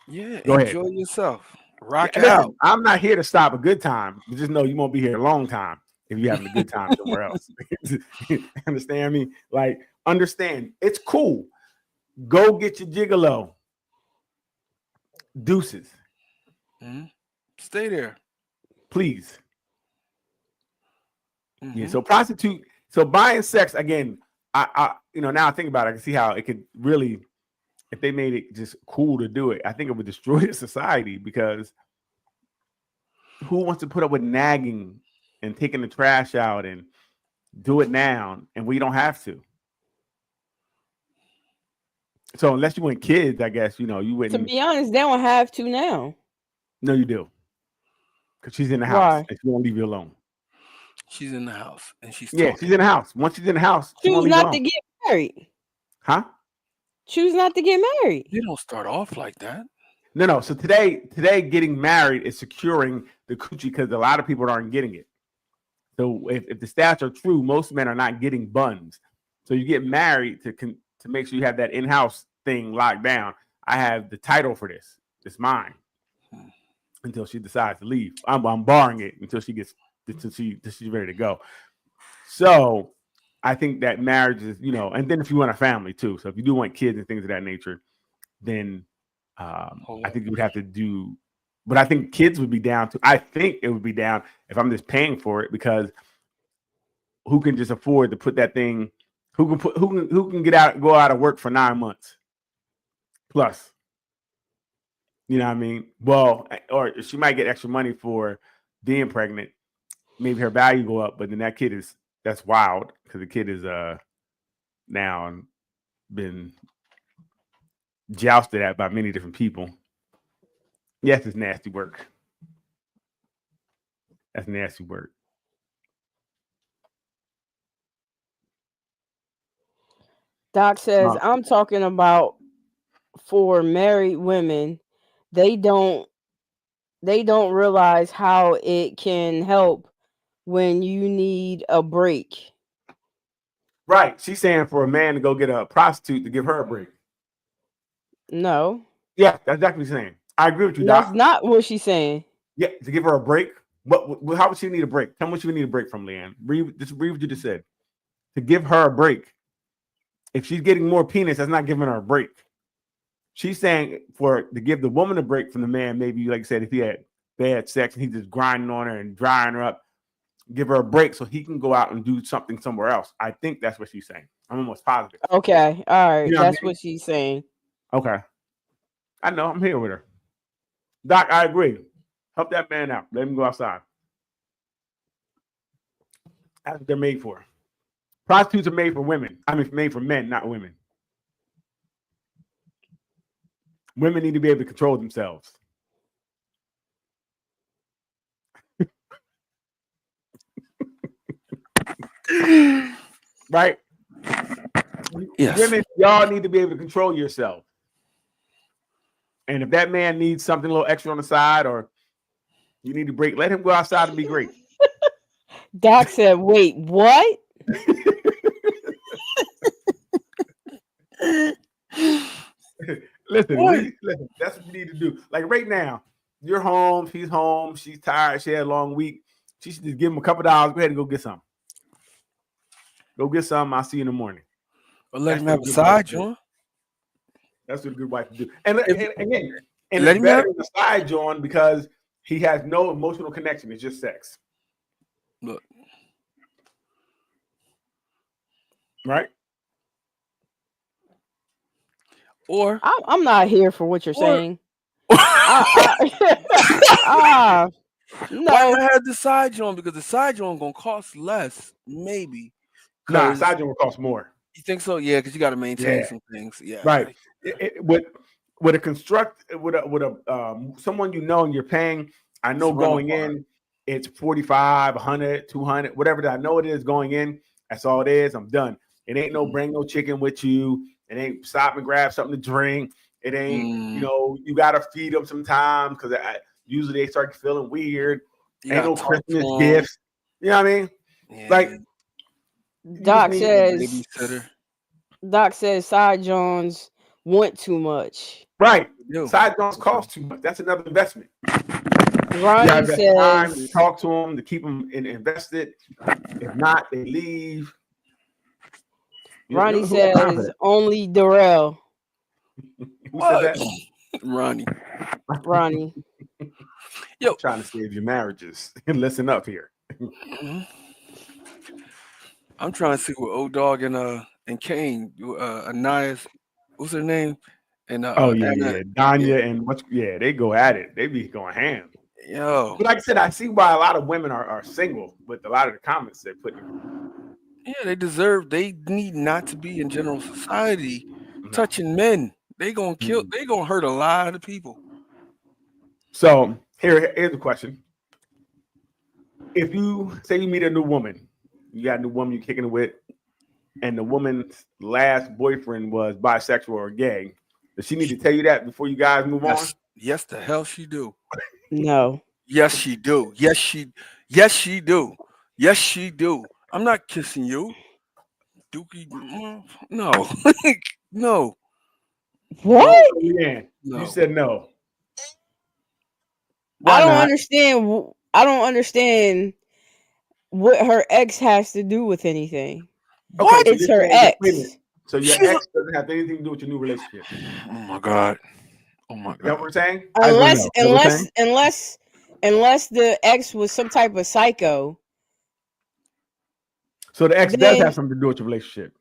Yeah, Go ahead. enjoy yourself. Rock Listen, out. I'm not here to stop a good time. But just know you won't be here a long time if you're having a good time somewhere else. Understand me? Like, understand. It's cool. Go get your gigolo. Deuces. Mm-hmm. Stay there. Please. Mm-hmm. Yeah, so buying sex, again, I now I think about it, I can see how it could really if they made it just cool to do it, I think it would destroy the society, because who wants to put up with nagging and taking the trash out and do it now, and we don't have to? So unless you want kids, I guess, you wouldn't. To be honest, they don't have to now. No, you do. Because she's in the house. Why? And she won't leave you alone. She's in the house and she's Yeah, talking. she's in the house. Once she's in the house, she won't Choose leave you not to alone. get married. Huh? Choose not to get married. You don't start off like that. No. So today getting married is securing the coochie, because a lot of people aren't getting it. So if the stats are true, most men are not getting buns. So you get married to make sure you have that in-house thing locked down. I have the title for this. It's mine. Until she decides to leave. I'm barring it until she's ready to go. So I think that marriage is, and then if you want a family too. So if you do want kids and things of that nature, then I think you would have to do. But I think kids would be down too. I think it would be down if I'm just paying for it, because who can just afford to put that thing? Who can go out of work for 9 months plus? You know what I mean? Well, or she might get extra money for being pregnant. Maybe her value go up, but then that's wild, because the kid is now been jousted at by many different people. Yes, it's nasty work. That's nasty work. Doc says, I'm talking about for married women. They don't realize how it can help when you need a break. Right. She's saying for a man to go get a prostitute to give her a break. No. Yeah, that's exactly what she's saying. I agree with you, Doc. That's not what she's saying. Yeah, to give her a break. How would she need a break? Tell me what she would need a break from, Leanne. Read what you just said. To give her a break. If she's getting more penis, that's not giving her a break. She's saying to give the woman a break from the man, maybe, like I said, if he had bad sex and he's just grinding on her and drying her up, give her a break so he can go out and do something somewhere else. I think that's what she's saying. I'm almost positive. Okay. All right. That's what she's saying. Okay. I know. I'm here with her. Doc, I agree. Help that man out. Let him go outside. That's what they're made for. Prostitutes are made for women. Made for men, not women. Women need to be able to control themselves. Right? Yes. Women, y'all need to be able to control yourself. And if that man needs something a little extra on the side, or you need to break, let him go outside and be great. Doc said, wait, what? Listen, that's what you need to do. Like right now, you're home, he's home, she's tired, she had a long week. She should just give him a couple $. Go ahead and go get some. Go get some. I'll see you in the morning. Or let him have a side joint. That's what a good wife to do. And again, let it's better than a side joint because he has no emotional connection. It's just sex. Look. Right? Or I'm not here for what you're saying. No. Why not have the side joint? Because the side joint gonna cost less, maybe. Nah, side joint will cost more. You think so? Yeah, because you got to maintain some things. Yeah, right. With someone you know and you're paying, I know going in, it's 45, 100, 200, whatever that I know it is going in. That's all it is. I'm done. It ain't no bring no chicken with you. It ain't stop and grab something to drink. It ain't, you got to feed them sometimes because usually they start feeling weird. Ain't no Christmas gifts. You know what I mean? Yeah. Like, Doc says Side Jones want too much. Right. Side Jones cost too much. That's another investment. Ronnie says time to talk to them, to keep them invested. If not, they leave. Ronnie says only Darrell. Who said that? Ronnie. Yo, trying to save your marriages. Listen up here. I'm trying to see what Old Dog and Kane, Anais, what's her name? And Oh yeah, Anna, yeah. Danya and they go at it. They be going ham. yo, But like I said, I see why a lot of women are single with a lot of the comments they put in. yeah, they need not to be in general society No. touching men. They gonna kill. Mhm. They gonna hurt a lot of people. So here's a question. If you say you meet a new woman, you got a new woman you're kicking it with, and the woman's last boyfriend was bisexual or gay, does she need to tell you that before you guys move on? Yes, the hell she do. No. Yes, she do. Yes, she do. Yes, she do. I'm not kissing you, Dookie. No, no, What? So, Leanne, no. you said no. I Why don't not? understand. I don't understand what her ex has to do with anything. Okay, so It's you're her saying- wait a ex. minute. So your She's a- ex doesn't have anything to do with your new relationship. Is Oh my god. Oh my that what god. we're saying? Unless the ex was some type of psycho. So the ex does Then- have something to do with your relationship.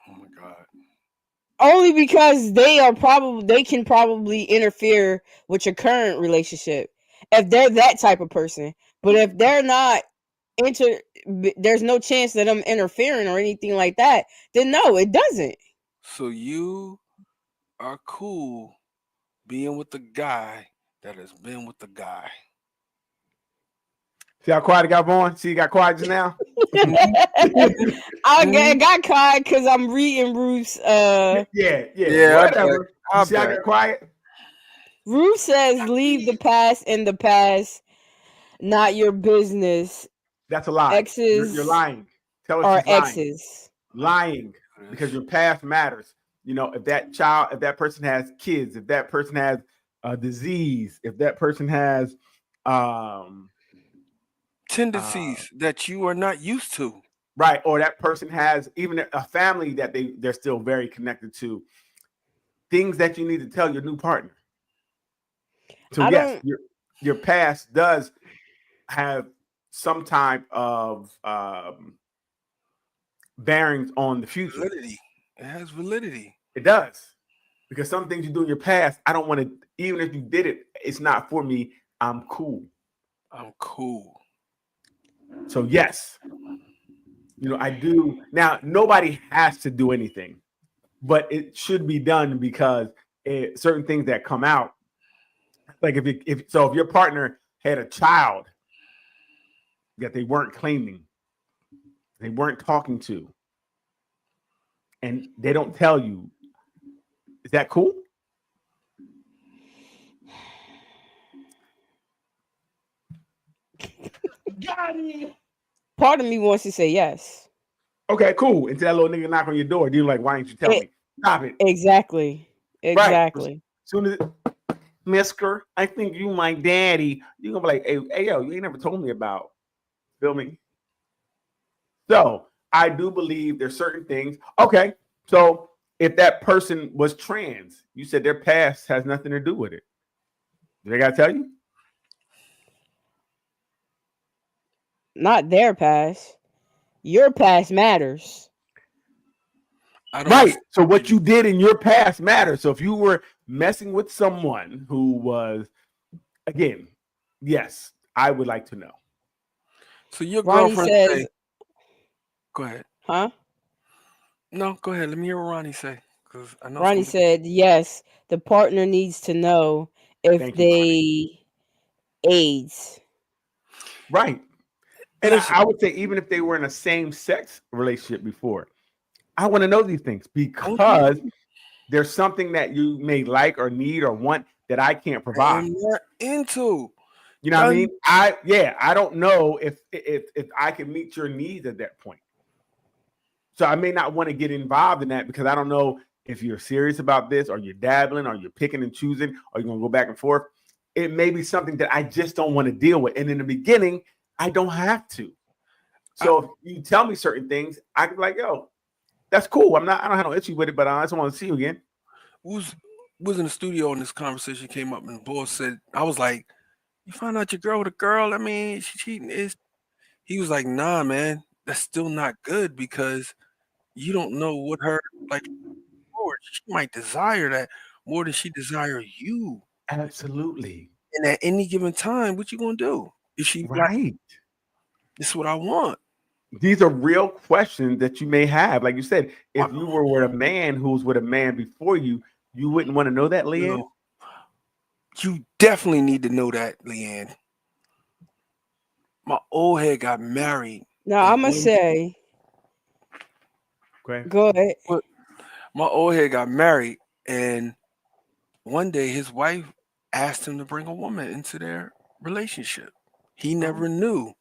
Oh my god. Only because they can probably interfere with your current relationship if they're that type of person. But if they're not there's no chance that I'm interfering or anything like that, then no, it doesn't. So you are cool being with the guy that has been with the guy. See how quiet it got going? See, you got quiet just now? I got caught because I'm reading Ruth's Yeah, Yeah, whatever. I You see, I bet. got quiet. Ruth says leave the past in the past, not your business. That's a lie. Exes You're lying. Tell us Or she's lying. exes. Lying because your past matters. You know, if that person has kids, if that person has a disease, if that person has Tendencies that you are not used to. right, or that person has even a family that they're still very connected to, things that you need to tell your new partner. So yes, your past does have some type of bearings on the future. Validity. It has validity. It does, because some things you do in your past, I don't want to. Even if you did it, it's not for me. I'm cool. I'm cool. So yes, you know, I do. Now, nobody has to do anything, but it should be done because certain things that come out, like if your partner had a child that they weren't claiming, they weren't talking to, and they don't tell you, is that cool? Part of me wants to say yes. Okay, cool. Until that little nigga knock on your door, you're like, why didn't you tell me? Stop it. Exactly. Right. Soon as Mister, I think you my daddy, you're gonna be like, hey, yo, you ain't never told me about. Feel me? So I do believe there's certain things. Okay, so if that person was trans, you said their past has nothing to do with it. Do they gotta tell you? Not their past. Your past matters. Right. So what you did in your past matters. So if you were messing with someone who was, again, yes, I would like to know. So your Ronnie girlfriend says, say, go ahead. huh? No, go ahead. Let me hear what Ronnie say. Because I know Ronnie said, yes, the partner needs to know if Thank you, they AIDS. Right. And I would say even if they were in a same-sex relationship before, I want to know these things because there's something that you may like or need or want that I can't provide. I'm not into. You know what I mean? I don't know if I can meet your needs at that point. So I may not want to get involved in that because I don't know if you're serious about this or you're dabbling or you're picking and choosing or you're going to go back and forth. It may be something that I just don't want to deal with. And in the beginning, I don't have to. So if you tell me certain things, I can be like, yo, that's cool. I don't have no issue with it, but I just want to see you again. Was in the studio and this conversation came up and the boss said, I was like, you find out your girl with a girl, I mean, she cheating. He was like, nah, man, that's still not good because you don't know what her, like, she might desire that. more than she desire you. Absolutely. And at any given time, what you gonna do? If she be like, Right. this is what I want. These are real questions that you may have. Like you said, if you were with a man who was with a man before you, you wouldn't want to know that, Leanne? No. You definitely need to know that, Leanne. My old head got married. Now and I'm gonna one- say, Okay. go ahead. my old head got married, and one day his wife asked him to bring a woman into their relationship. He never knew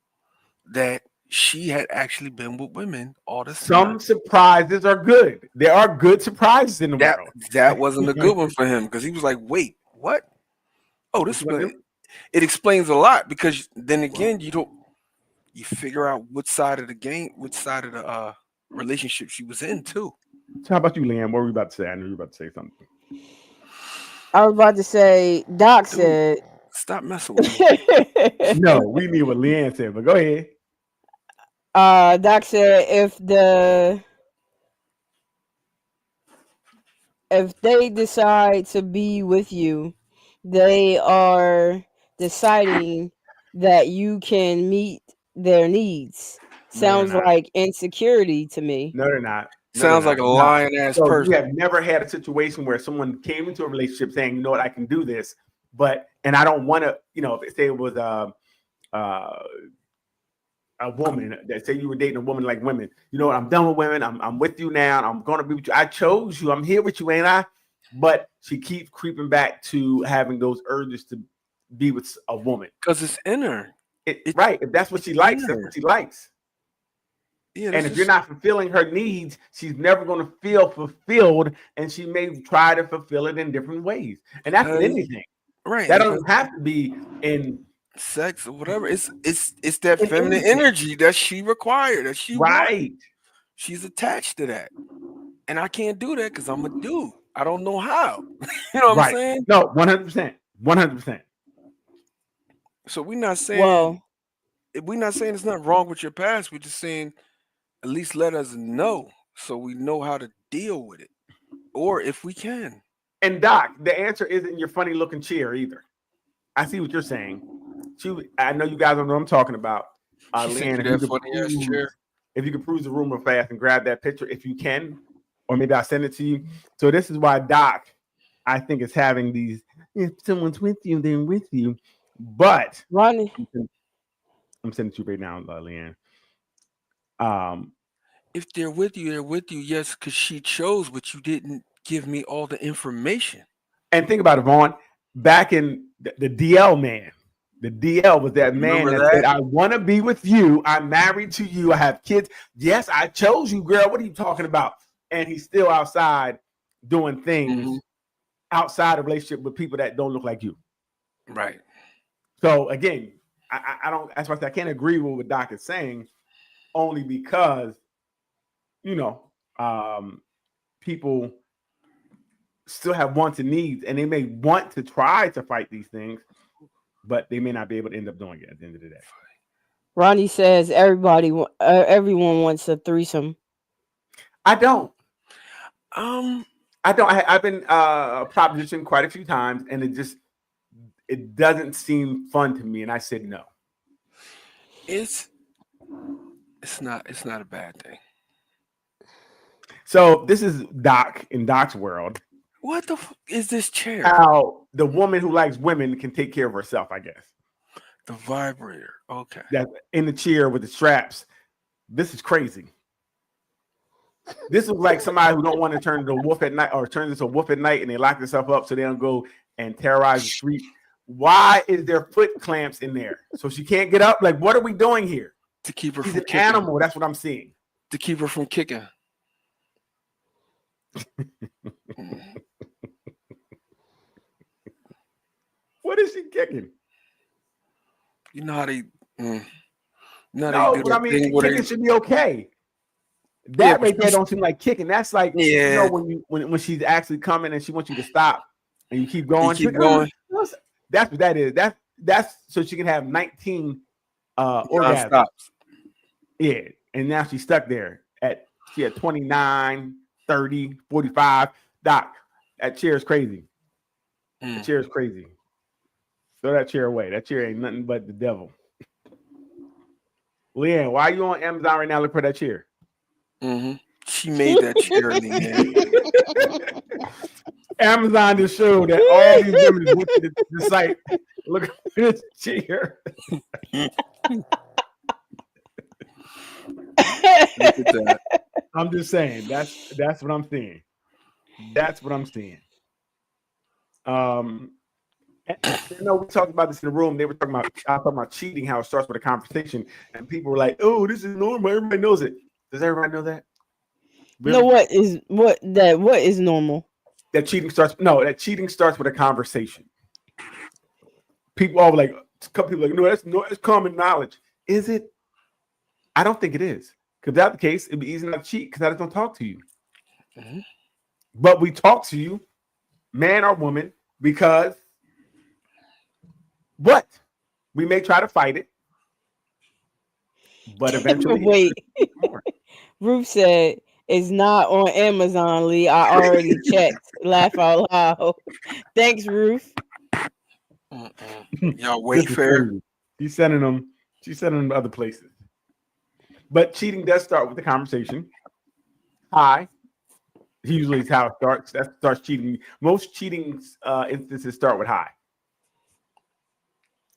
that she had actually been with women all the time. Some surprises are good. There are good surprises in the That world. that wasn't a good one for him because he was like, "Wait, what? Oh, this one." It explains a lot because then again, you figure out which side of the game, which side of the relationship she was in too. So how about you, Leanne? What were you about to say? I knew you were about to say something. I was about to say, Doc Dude. said, Stop messing with me. No, we need what Leanne said, but go ahead. Doc said if they decide to be with you, they are deciding that you can meet their needs. Sounds not. like insecurity to me. No, they're not. No, Sounds they're like a not. lying ass So person. you have never had a situation where someone came into a relationship saying, "You know what, I can do this," and I don't want to. You know, if say it was a woman that say you were dating a woman like women. You know what? I'm done with women. I'm with you now. I'm gonna be with you. I chose you. I'm here with you, ain't I? But she keeps creeping back to having those urges to be with a woman. Because it's in her. Right. If that's what she likes, that's what she likes. Yeah, and if you're not fulfilling her needs, she's never going to feel fulfilled, and she may try to fulfill it in different ways. And that's in anything. Right. That doesn't have to be in sex or whatever. It's that feminine energy that she required, that she right. wants. She's attached to that. And I can't do that because I'm a dude. I don't know how. You know what I'm saying? No, 100%. 100%. So we're not saying it's not wrong with your past. We're just saying at least let us know so we know how to deal with it. Or if we can. And Doc, the answer isn't your funny looking chair either. I see what you're saying. I know you guys don't know what I'm talking about. Leanne, if you could peruse the room real fast and grab that picture, if you can, or maybe I'll send it to you. So this is why Doc, I think, is having these. If someone's with you, they're with you. But Ronnie, I'm sending it to you right now, Leanne. If they're with you, they're with you. Yes, because she chose, but you didn't give me all the information. And think about it, Vaughn. Back in the DL man. The DL was that man that said, I want to be with you. I'm married to you. I have kids. Yes, I chose you, girl. What are you talking about? And he's still outside doing things outside of relationship with people that don't look like you. Right. So again, I don't, that's why I can't agree with what Doc is saying, only because, people still have wants and needs, and they may want to try to fight these things, but they may not be able to end up doing it at the end of the day. Ronnie says everyone wants a threesome. I don't. I've been propositioned quite a few times, and it doesn't seem fun to me, and I said no. It's not a bad thing. So this is Doc in Doc's world. What the is this chair? How the woman who likes women can take care of herself, I guess. The vibrator. Okay. That in the chair with the straps. This is crazy. This is like somebody who don't want to turn into a wolf at night or turn into a wolf at night, and they lock themselves up so they don't go and terrorize the street. Why is there foot clamps in there? So she can't get up? Like, what are we doing here? To keep her She's from an kicking. animal. That's what I'm seeing. To keep her from kicking. What is she kicking? You know how they no, but I mean, kicking should be okay. That right there don't seem like kicking. That's like when she's actually coming and she wants you to stop and you keep going. That's what that is. That's so she can have 19 orgasms. Yeah, and now she's stuck there she had 29, 30, 45. Doc, that chair is crazy. The chair is crazy. Throw that chair away. That chair ain't nothing but the devil. Leanne, why are you on Amazon right now? Look for that chair. Mm-hmm. She made that chair, Leanne. Amazon just showed that all these women went to the site. Look at this chair. Look at that. I'm just saying that's what I'm seeing. That's what I'm seeing. You know, we talked about this in the room. They were talking about cheating, how it starts with a conversation, and people were like, "Oh, this is normal. Everybody knows it." Does everybody know that? No, what is normal? That cheating starts with a conversation. People all like, a couple people like, no, it's common knowledge. Is it? I don't think it is. Because that's the case, it'd be easy not to cheat because I just don't talk to you. Mm-hmm. But we talk to you, man or woman, because what? We may try to fight it, but eventually. Wait. Ruth said it's not on Amazon, Lee. I already checked. Laugh out loud. Thanks, Ruth. Y'all Wayfair. She's sending them to other places. But cheating does start with the conversation. Hi. Usually is how it starts. That starts cheating. Most cheating instances start with hi.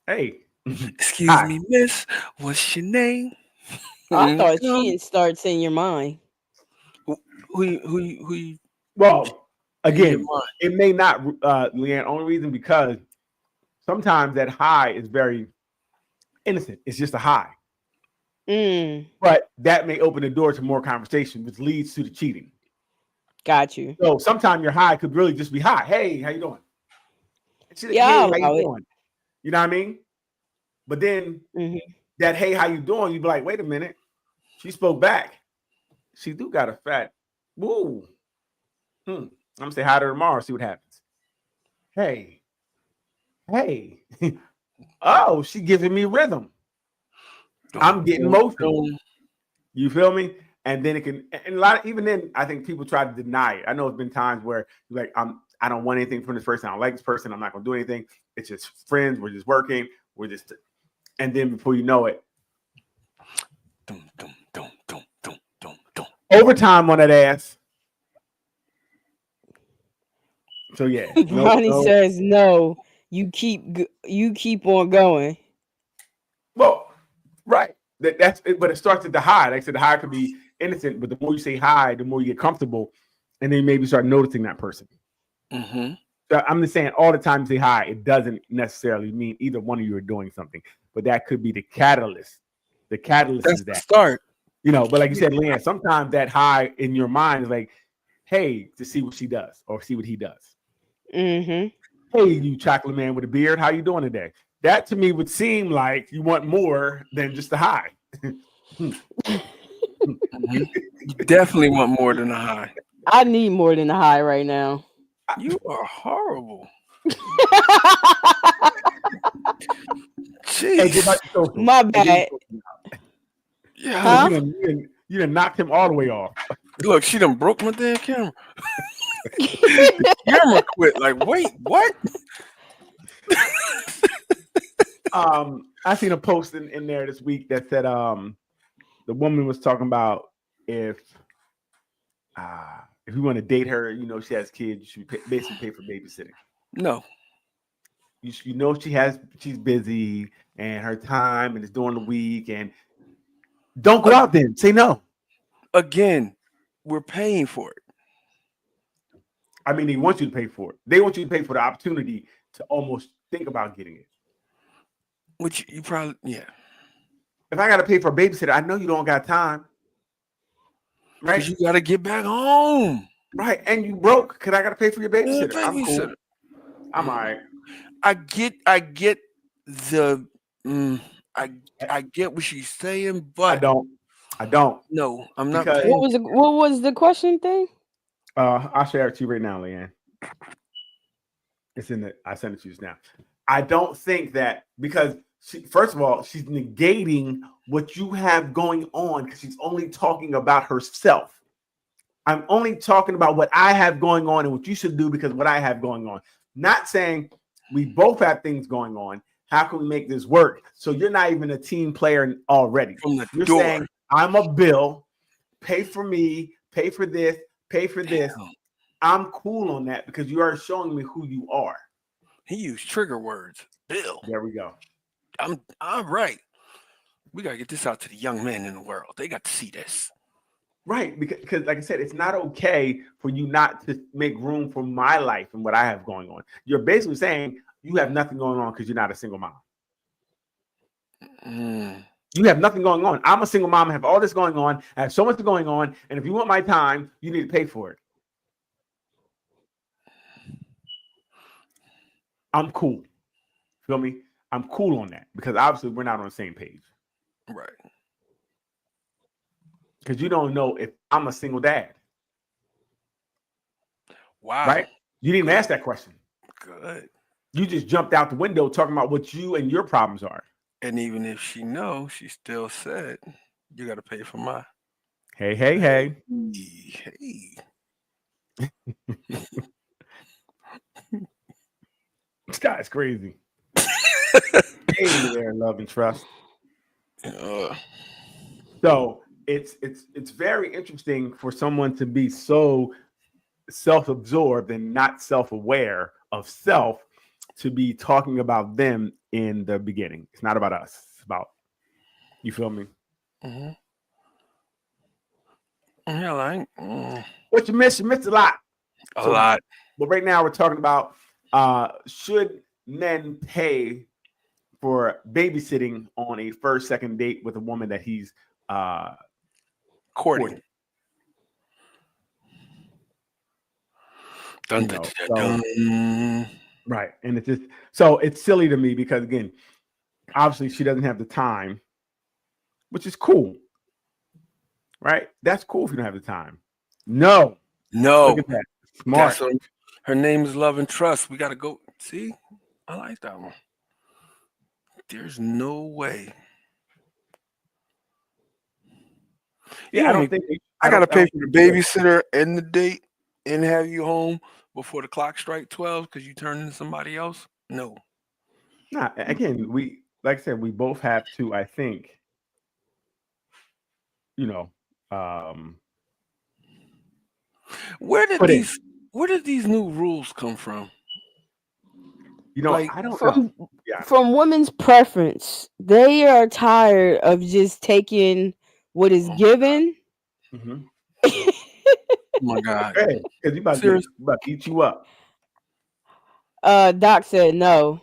Hey. Excuse me, miss. What's your name? I thought cheating starts in your mind. Who Well, again, it may not, Leanne, only reason because sometimes that hi is very innocent. It's just a hi. But that may open the door to more conversation, which leads to the cheating. Got you. So sometimes your hi could really just be hi. Hey, how you doing? Yeah, hey, how you doing? You know what I mean? But then that hey, how you doing? You'd be like, wait a minute. She spoke back. She do got a fat. Woo. I'm gonna say hi to her tomorrow, see what happens. Hey. Oh, she giving me rhythm. I'm getting motion. You feel me? And then it can, and a lot, even then, I think people try to deny it. I know it's been times where you're like, I don't want anything from this person. I don't like this person. I'm not gonna do anything. It's just friends. We're just working. And then before you know it, overtime on that ass. So yeah, Ronnie says no. You keep on going. Well, right. That's it, but it starts at the high. Like I said, the high could be innocent, but the more you say hi, the more you get comfortable, and then maybe start noticing that person. So I'm just saying, all the time you say hi, it doesn't necessarily mean either one of you are doing something, but that could be the catalyst. The catalyst is that start. You know, but like you said, Leanne, sometimes that hi in your mind is like, hey, to see what she does or see what he does. Hey, you chocolate man with a beard, how you doing today? That to me would seem like you want more than just a hi. You definitely want more than a hi. I need more than a hi right now. You are horrible. Hey, my bad. Yeah, huh? You done knocked him all the way off. Look, she done broke my damn camera. Camera quit. Like, wait, what? I seen a post in there this week that said the woman was talking about if you want to date her, you know she has kids, you should basically pay for babysitting. No. You know she's busy and her time and it's during the week, and don't go out then. Say no. Again, we're paying for it. I mean, they want you to pay for it. They want you to pay for the opportunity to almost think about getting it. Which you probably, yeah. If I got to pay for a babysitter, I know you don't got time. Right? Because you got to get back home. Right. And you broke because I got to pay for your babysitter. I'm cool. I'm all right. I get the, I get what she's saying, but I don't. No, I'm not. What was the question thing? I'll share it to you right now, Leanne. It's in the. I sent it to you just now. I don't think that because first of all, she's negating what you have going on because she's only talking about herself. I'm only talking about what I have going on and what you should do because what I have going on. not saying we both have things going on. How can we make this work? So you're not even a team player already. From the You're door. saying, I'm a bill, pay for me, pay for this, pay for this. Damn. I'm cool on that because you are showing me who you are. He used trigger words. Bill. There we go. I'm right. We gotta get this out to the young men in the world. They got to see this. Right, because like I said, it's not okay for you not to make room for my life and what I have going on. You're basically saying you have nothing going on because you're not a single mom. You have nothing going on. I'm a single mom. I have all this going on. I have so much going on. And if you want my time, you need to pay for it. I'm cool. Feel me? I'm cool on that because obviously we're not on the same page. Right. Because you don't know if I'm a single dad. Wow. Right? You didn't even ask that question. Good. You just jumped out the window talking about what you and your problems are. And even if she knows, she still said, you got to pay for my. Hey, hey, hey. Hey. This guy's crazy. Hey there, love and trust. So it's very interesting for someone to be so self-absorbed and not self-aware of self to be talking about them in the beginning. It's not about us. It's about, you feel me? Mm-hmm. Yeah, What you missed? You missed a lot. A lot. But right now we're talking about should men pay for babysitting on a first, second date with a woman that he's courting. Dun, dun, dun, dun. Right. And it's just so it's silly to me because again, obviously she doesn't have the time, which is cool. Right? That's cool if you don't have the time. No. Look at that. Smart. Her name is Love and Trust. We gotta go. See, I like that one. There's no way. Yeah, I don't think I gotta pay for the babysitter and the date and have you home before the clock strike 12 because you turn into somebody else. No. Nah, again, we like I said, we both have to, I think, where did these new rules come from? I don't know. Yeah. From women's preference, they are tired of just taking what is given. Mm-hmm. Oh my God. Hey, because you about to eat you up. Doc said no.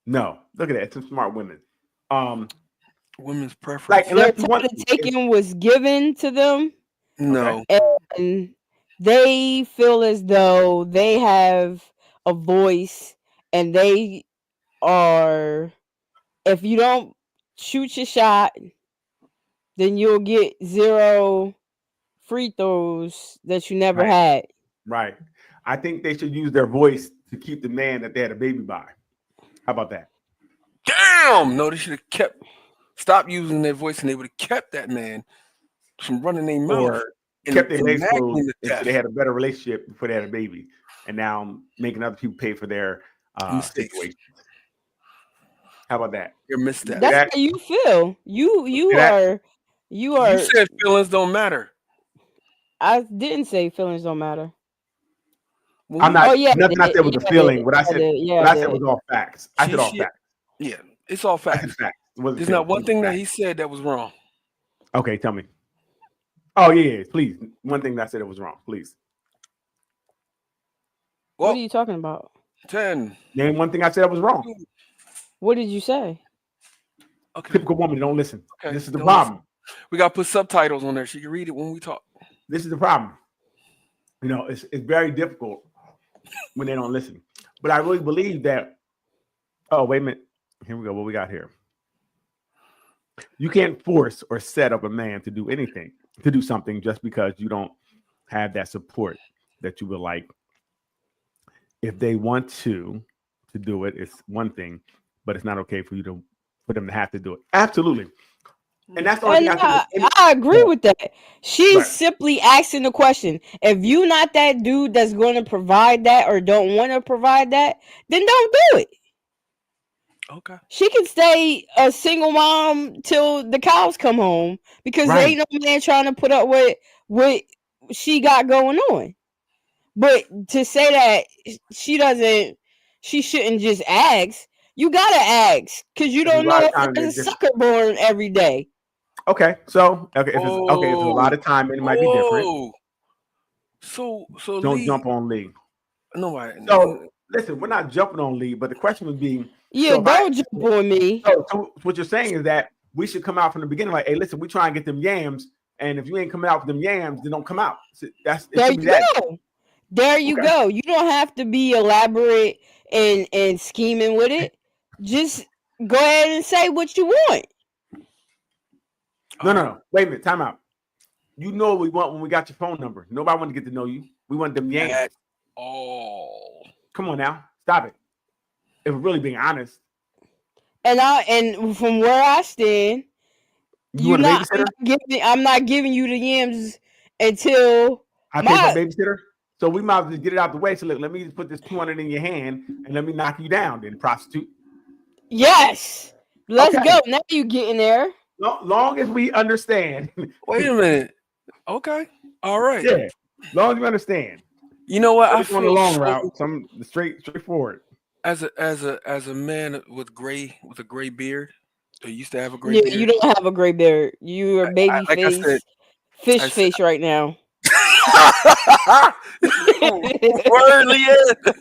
No. Look at that. Some smart women. Women's preference. Like unless you want taking what's given to them. No. And they feel as though they have a voice and they are, if you don't shoot your shot, then you'll get 0 free throws that you never had. Right. I think they should use their voice to keep the man that they had a baby by. How about that? Damn! No, they should have stopped using their voice and they would have kept that man from running their mouth. Or kept their legs closed until they had a better relationship before they had a baby. And now making other people pay for their situations. How about that? You're misstep. That's how you feel. You are. You said feelings don't matter. I didn't say feelings don't matter. I'm not. Nothing I said was a feeling. What I said was all facts. I said all facts. Yeah, it's all facts. There's not one thing that he said that was wrong. Okay, tell me. Oh yeah, please. One thing that I said it was wrong, please. What are you talking about? 10. Name one thing I said that was wrong. What did you say? Okay. Typical woman, don't listen. Okay. This is the problem. Listen. We got to put subtitles on there so you can read it when we talk. This is the problem. It's very difficult when they don't listen. But I really believe that. Oh, wait a minute. Here we go. What we got here? You can't force or set up a man to do anything, to do something just because you don't have that support that you would like. If they want to do it, it's one thing, but it's not okay for them to have to do it. Absolutely. And that's the only And thing I think. I agree with that. She's Right. simply asking the question. If you not that dude that's going to provide that or don't want to provide that, then don't do it. Okay. She can stay a single mom till the cows come home because there ain't no man trying to put up with what she got going on. But to say that she shouldn't just ask. You gotta ask because you don't know if there's a sucker born every day. Okay, so if it's a lot of time, it might be different. So don't Lee, jump on Lee. No, so listen, we're not jumping on Lee, but the question would be, don't jump on me. So what you're saying is that we should come out from the beginning, like, hey, listen, we try and get them yams, and if you ain't coming out with them yams, then don't come out. So there you go. There you go. You don't have to be elaborate and scheming with it. Just go ahead and say what you want. No. Wait a minute. Time out. You know what we want when we got your phone number. Nobody want to get to know you. We want them yams. Come on now. Stop it. If we're really being honest. And from where I stand, I'm not giving you the yams until I pay my babysitter. So we might as well get it out the way. So look, let me just put this 200 in your hand and let me knock you down, then, prostitute. Yes. Let's go. Now you getting there. Long as we understand. Wait a minute. Okay. All right. Yeah. Long as we understand. You know what? I feel on the long route. Some straightforward. As a man with a gray beard, I used to have a gray beard. You don't have a gray beard. You are baby face, fish face right now. Word, Leanne.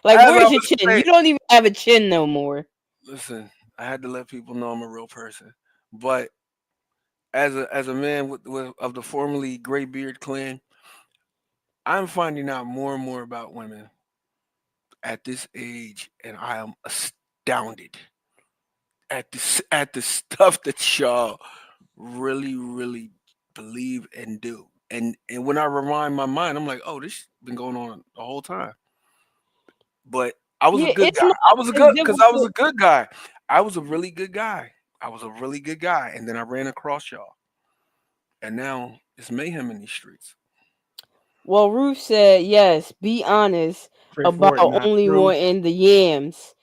Like, where's your chin? You don't even have a chin no more. Listen, I had to let people know I'm a real person. But as a man of the formerly gray beard clan, I'm finding out more and more about women at this age, and I am astounded at the stuff that y'all really, really believe and do. And when I rewind my mind, I'm like, oh, this has been going on the whole time. But I was a good guy. I was a good guy. I was a really good guy. And then I ran across y'all. And now it's mayhem in these streets. Well, Ruth said, yes, be honest about only wanting the yams.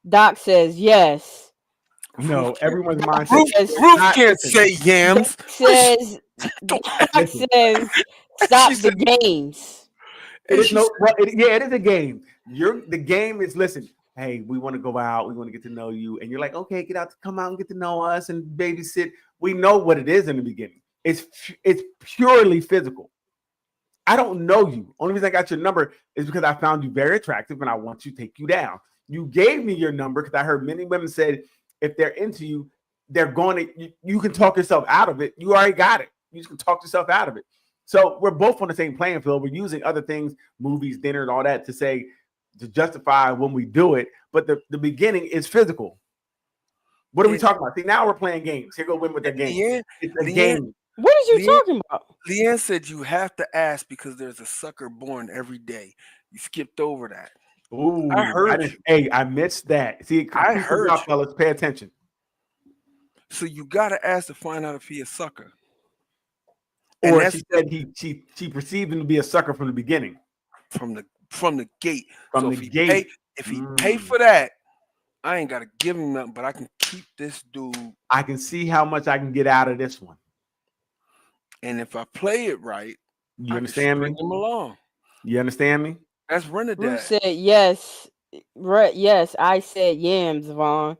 Doc says, yes. No, everyone's mindset. Ruth can't say yams. Doc says, stop the games. It is a game. The game is, listen, hey, we want to go out, we want to get to know you, and you're like, okay, come out and get to know us and babysit. We know what it is in the beginning. It's purely physical. I don't know you. Only reason I got your number is because I found you very attractive and I want to take you down. You gave me your number because I heard many women said if they're into you, they're going to, you can talk yourself out of it. You already got it. You just can talk yourself out of it. So we're both on the same playing field. We're using other things, movies, dinner, and all that to justify when we do it. But the beginning is physical. What are we talking about? See, now we're playing games. Here go women with their game. It's a game. What are you talking about? Leanne said you have to ask because there's a sucker born every day. You skipped over that. Ooh, I heard you. Hey, I missed that. See, I heard you. Fellas, pay attention. So you got to ask to find out if he a sucker. Or she said she perceived him to be a sucker from the beginning. From the gate. If he Mm. pay for that, I ain't got to give him nothing, but I can keep this dude. I can see how much I can get out of this one. And if I play it right, you understand me? Bring him along. You understand me? That's Renadad. Ruth said yes. Yes, I said yams, Vaughn.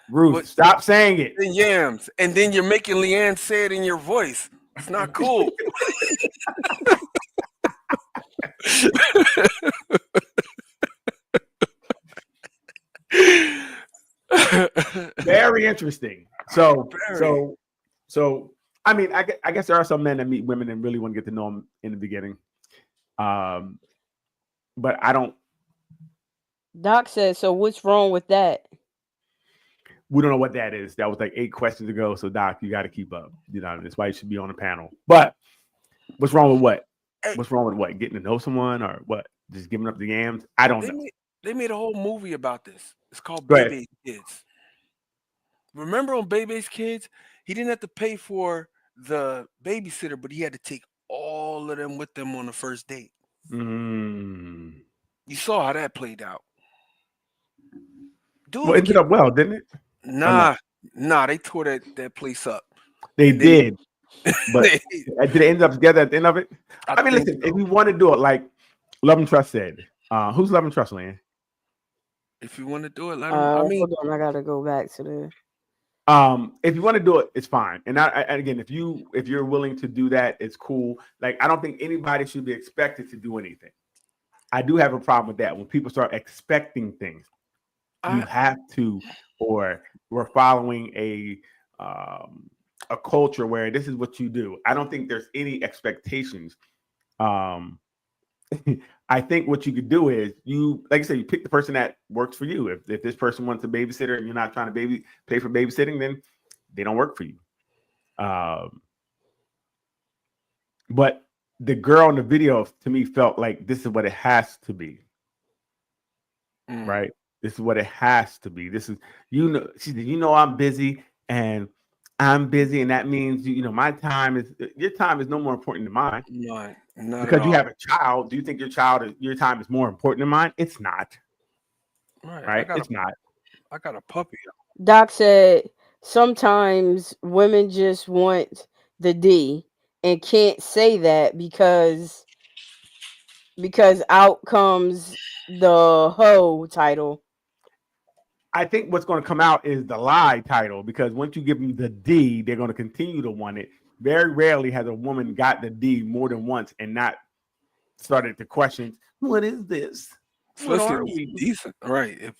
Ruth, stop saying it. Yams. And then you're making Leanne say it in your voice. It's not cool. Very interesting. So I mean, I guess there are some men that meet women and really want to get to know them in the beginning. But I don't. Doc says, so what's wrong with that? We don't know what that is. That was like 8 questions ago. So Doc, you got to keep up. You know, that's why you should be on the panel. But what's wrong with what? What's wrong with what? Getting to know someone or what? Just giving up the yams? I don't know. They made a whole movie about this. It's called Baby Kids. Remember on Bebe's Kids, he didn't have to pay for the babysitter, but he had to take all of them with them on the first date. Mm. You saw how that played out. Dude, Well, it ended up well, didn't it? nah, they tore that place up. They And then- did, but did they end up together at the end of it? I mean, think listen, so. if you want to do it like Love and Trust said, who's Love and Trust, Land? If you want to do it, let him. I mean, hold on, I gotta go back to the. If you want to do it, it's fine. And again, if you're willing to do that, it's cool. Like, I don't think anybody should be expected to do anything. I do have a problem with that when people start expecting things. You have to, or we're following a culture where this is what you do. I don't think there's any expectations. I think what you could do is like I said, you pick the person that works for you. If this person wants a babysitter and you're not trying to pay for babysitting, then they don't work for you. But the girl in the video to me felt like this is what it has to be. Right? This is what it has to be. This is, she said, I'm busy and I'm busy, and that means your time is no more important than mine. Not because you have a child. Do you think your time is more important than mine? It's not. Right? It's not. I got a puppy. Doc said sometimes women just want the D and can't say that because out comes the hoe title. I think what's going to come out is the lie title, because once you give them the D, they're going to continue to want it. Very rarely has a woman got the D more than once and not started to question, what is this? Especially if it's decent, right?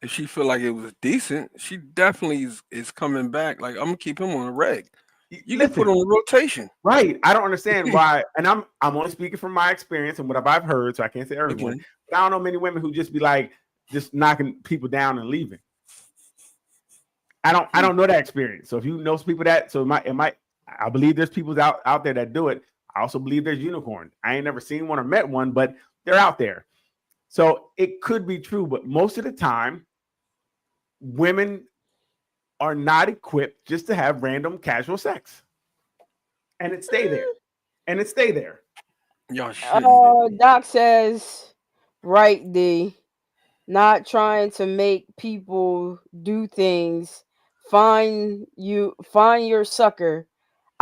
If she feel like it was decent, she definitely is coming back. Like, I'm gonna keep him on the reg. You can put on a rotation, right? I don't understand why, and I'm only speaking from my experience and what I've heard, so I can't say everyone. But I don't know many women who just be like just knocking people down and leaving. I don't know that experience. So if you know some people that, I believe there's people out there that do it. I also believe there's unicorns. I ain't never seen one or met one, but they're out there. So it could be true, but most of the time, women are not equipped just to have random casual sex. And it stay there. Doc says, right, D. Not trying to make people do things. Find your sucker.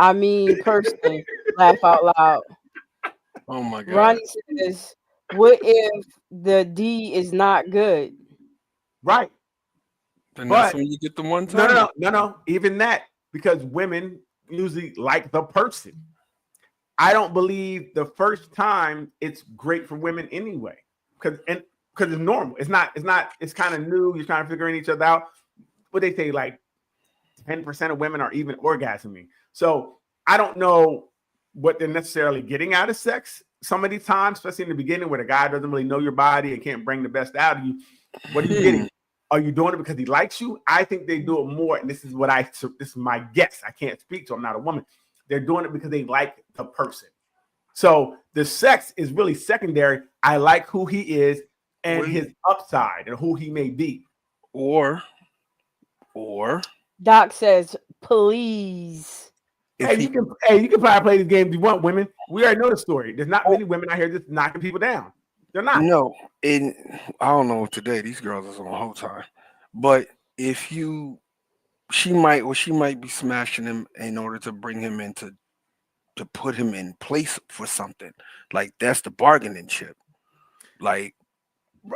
I mean person. Laugh out loud. Oh my God. Ronnie says, what if the D is not good? Right. Then that's when you get the one time. No. Even that, because women usually like the person. I don't believe the first time it's great for women anyway. Because it's normal. It's kind of new. You're trying to figure each other out. What they say, like 10% of women are even orgasming. So I don't know what they're necessarily getting out of sex some of these times, especially in the beginning where the guy doesn't really know your body and can't bring the best out of you. What are you getting? Are you doing it because he likes you? I think they do it more, and this is my guess. I can't speak to, I'm not a woman. They're doing it because they like the person. So the sex is really secondary. I like who he is and his upside and who he may be. Or Doc says, please. You can probably play this game if you want, women. We already know the story. There's not many women out here just knocking people down. They're not. No, and I don't know today. These girls is on the whole time. But she might be smashing him in order to bring him into, to put him in place for something. Like, that's the bargaining chip. Like,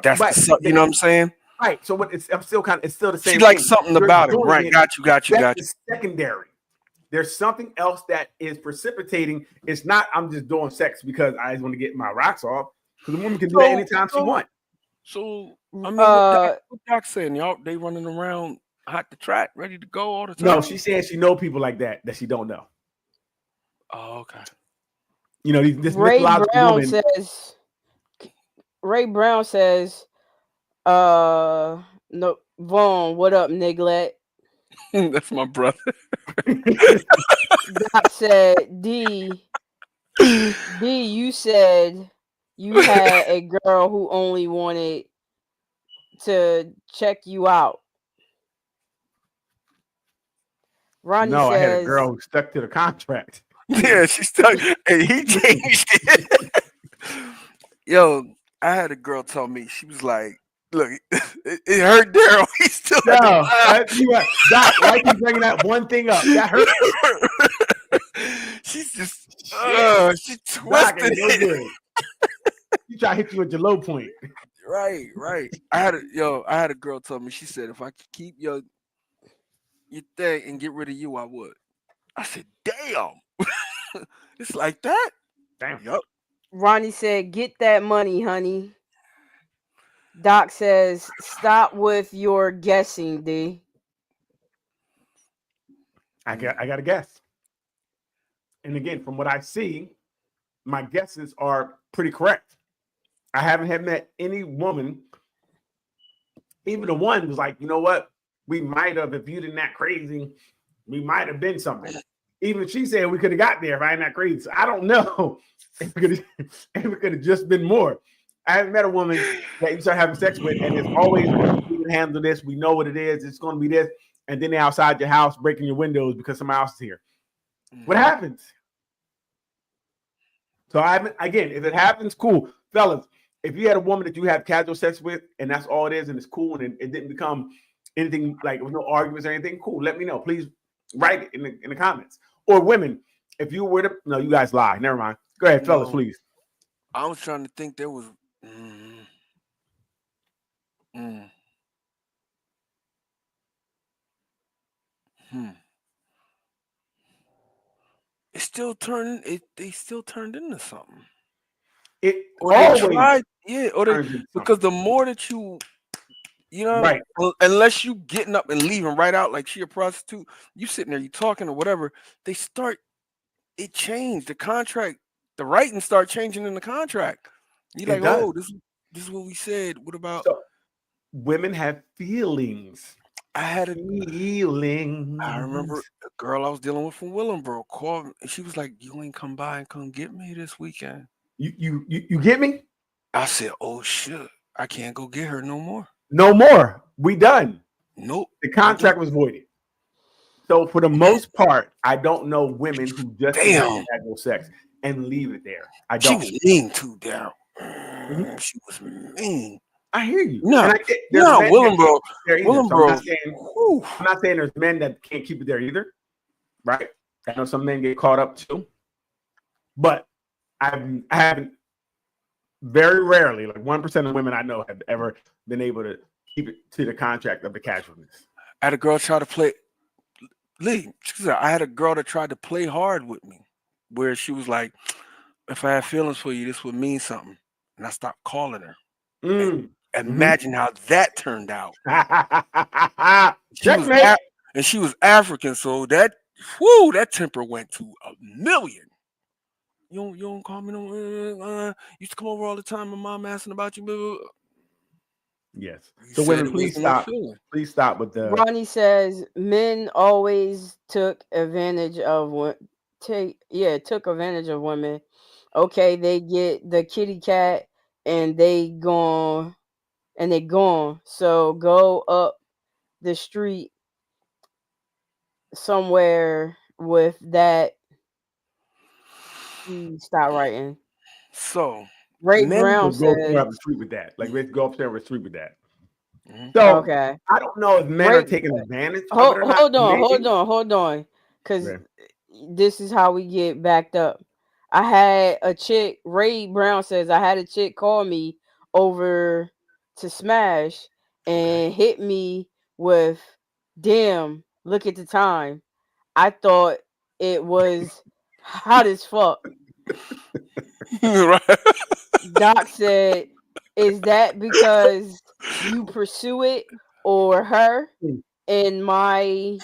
that's you know what I'm saying? Right. So it's still the same. She likes something about it. Right. Got you. That's secondary. There's something else that is precipitating. It's not, I'm just doing sex because I just want to get my rocks off. Because a woman can do that anytime she wants. So, I mean, what Doc's saying, y'all, they running around hot the track, ready to go all the time? No, she's saying she know people like that she don't know. Oh, okay. You know, this Ray Brown says, no, Vaughn, what up, Niglet? That's my brother. Doc said, D, you said you had a girl who only wanted to check you out. Ronnie No, I had a says, girl who stuck to the contract. Yeah, she stuck, and he changed it. Yo, I had a girl tell me, she was like, "Look, it hurt Daryl. He still had to No, laugh." Doc, why keep bringing that one thing up? That hurt. She's just, Shit. she Doc twisted ain't no it. good. You try to hit you at your low point. Right. I had a girl tell me, she said, if I could keep your thing and get rid of you, I would. I said, damn. It's like that. Damn. Yup. Ronnie said, get that money, honey. Doc says, stop with your guessing, D. I got to guess. And again, from what I see, my guesses are pretty correct. I haven't had met any woman, even the one was like, you know what? We might have, if you didn't act crazy, we might have been something. Even she said we could have got there if I ain't that crazy. So I don't know if it could have just been more. I haven't met a woman that you start having sex with, and it's always we can handle this. We know what it is. It's going to be this, and then they're outside your house breaking your windows because somebody else is here. What happens? So I haven't. Again, if it happens, cool, fellas. If you had a woman that you have casual sex with, and that's all it is, and it's cool, and it didn't become anything like with no arguments or anything, cool. Let me know, please. Write it in the comments. Or women, if you were to, no, you guys lie. Never mind. Go ahead, fellas, please. I was trying to think. There was. It's still turning. They still turned into something. It Or they always tried, yeah. Or they, turns into because something. the more that you know, Right. unless you getting up and leaving right out like she a prostitute, you sitting there, you talking or whatever. They start. It changed the contract. The writing start changing in the contract. You like, does. oh, this is what we said. What about? So women have feelings. I had feelings. I remember a girl I was dealing with from Willenboro called me, and she was like, "You ain't come by and come get me this weekend." You get me? I said, "Oh shit, I can't go get her no more." No more. We done. Nope. The contract was voided. So for the most part, I don't know women who just have casual sex and leave it there. I don't. She was mean too, Daryl. She was mean. I hear you. No, and Willenboro. Willenboro. So I'm not saying there's men that can't keep it there either, right? I know some men get caught up too, but I haven't. Very rarely, like 1% of women I know have ever been able to keep it to the contract of the casualness. I had a girl try to play. Lee, I had a girl that tried to play hard with me, where she was like, "If I had feelings for you, this would mean something," and I stopped calling her. Imagine how that turned out. She was African, so that temper went to 1,000,000. You don't call me no. Used to come over all the time. My mom asking about you. Yes. So women, please stop. Please stop with the. Ronnie says men always took advantage of took advantage of women. Okay, they get the kitty cat and they gone. So go up the street somewhere with that. Stop writing. So Ray Brown says, go up the street with that. Like let's go upstairs with the street with that. So okay, I don't know if men are taking advantage. Hold on, because this is how we get backed up. I had a chick. Ray Brown says I had a chick call me over to Smash and hit me with, "Damn, look at the time." I thought it was hot as fuck. Doc said, "Is that because you pursue it or her?" In my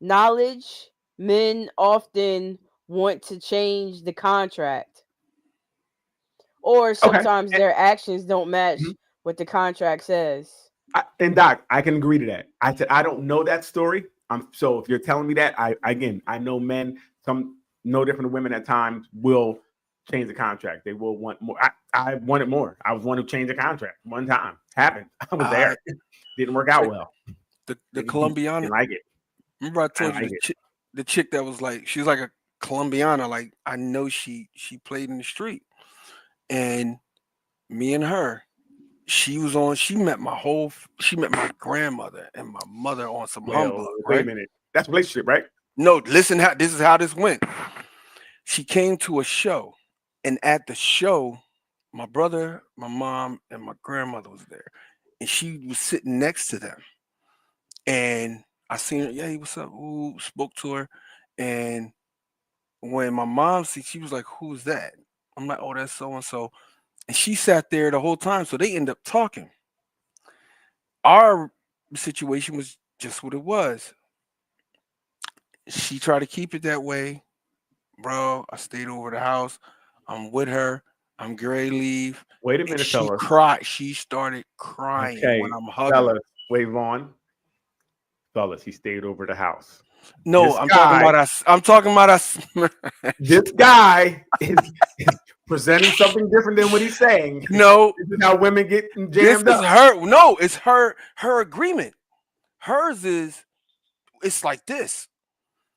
knowledge, men often want to change the contract, or sometimes their actions don't match what the contract says. And Doc, I can agree to that. I said I don't know that story. So if you're telling me that, I know men, some no different than women at times will change the contract. They will want more. I wanted more. I was one who changed the contract one time. Happened. I was there. Didn't work out well. The Colombiana. Didn't like it. Remember I told you the chick that was like, she's like a Colombiana. Like I know she played in the street, and me and her, she met she met my grandmother and my mother on some humbug, Wait a right? minute. That's a relationship, right? No, listen, this is how this went. She came to a show, and at the show, my brother, my mom, and my grandmother was there, and she was sitting next to them. And I seen her, yeah, hey, what's up? Ooh, spoke to her. And when my mom see, she was like, who's that? I'm like, oh, that's so and so. And she sat there the whole time. So they end up talking. Our situation was just what it was. She tried to keep it that way. Bro, I stayed over the house. I'm with her. I'm ready to leave. Wait a And minute, she fellas. cried. She started crying Okay, when I'm hugging. fellas, wave on. Fellas, he stayed over the house. No, This I'm guy- talking about us. I'm talking about us. This guy is presenting something different than what he's saying. No, This is how women get this jammed is up. her. No, it's her agreement. Hers is it's like this.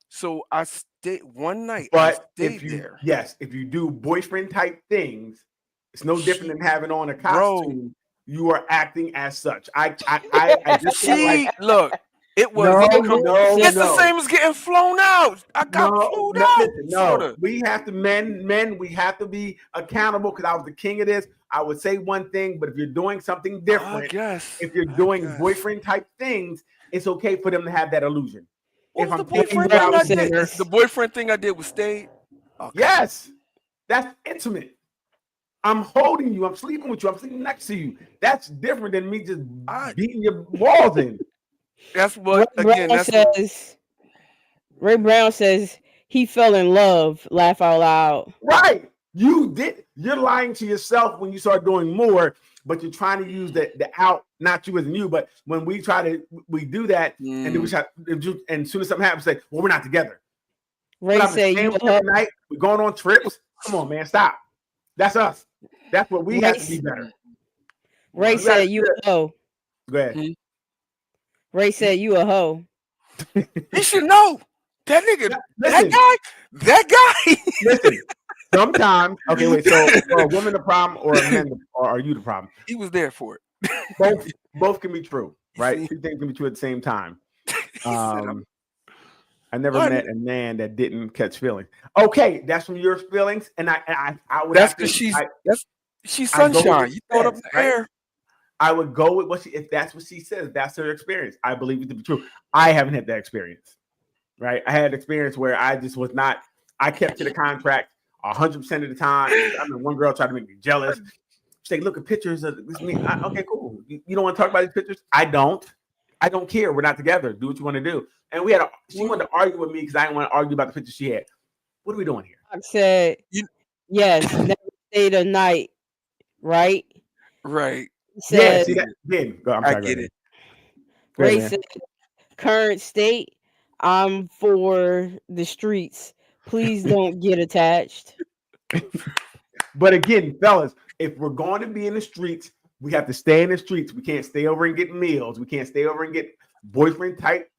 So I stayed one night. I But stayed there. if you do boyfriend type things, it's no different than having on a Bro. costume. You are acting as such. I just feel like Look, it was no, it's the same as getting flown out. I got flown out. listen, Sorta. we have to men, we have to be accountable because I was the king of this. I would say one thing, but if you're doing something different, I guess. if you're doing boyfriend type things, it's okay for them to have that illusion. What was If the I'm taking boyfriend you thing I out did? dinner- The boyfriend thing I did was stay. Okay. Yes, that's intimate. I'm holding you. I'm sleeping with you. I'm sleeping next to you. That's different than me just beating your walls in. That's what again. Ray Brown says he fell in love. Laugh out loud. Right. You did. You're lying to yourself when you start doing more, but you're trying to use the out, not you as in you. But when we do that, and then we try, and as soon as something happens, say, well, we're not together. Ray say you night. We're going on trips. Come on, man, stop. That's us. That's what we have to be better. Ray said you a hoe. Go ahead. Ray said you a hoe. He should know. That nigga, Listen. that guy. Listen, sometimes, okay, wait. So, are a woman the problem, or a man, or are you the problem? He was there for it. Both can be true, right? Two things can be true at the same time. I never met a man that didn't catch feelings. Okay, that's from your feelings, and I would. That's because she's sunshine. You throw it up in the air. I would go with what if that's what she says. That's her experience. I believe it to be true. I haven't had that experience, right? I had experience where I just was not. I kept to the contract 100% of the time. I mean, one girl tried to make me jealous. She said, "Look at pictures of this." Okay, cool. You don't want to talk about these pictures? I don't care. We're not together. Do what you want to do. And she wanted to argue with me because I didn't want to argue about the pictures she had. What are we doing here? I said, yes, never stay the night, right? Right. Said, see that? Ben, go. I get it. Ray said, current state, I'm for the streets. Please don't get attached. But again, fellas, if we're going to be in the streets, we have to stay in the streets. We can't stay over and get meals. We can't stay over and get boyfriend type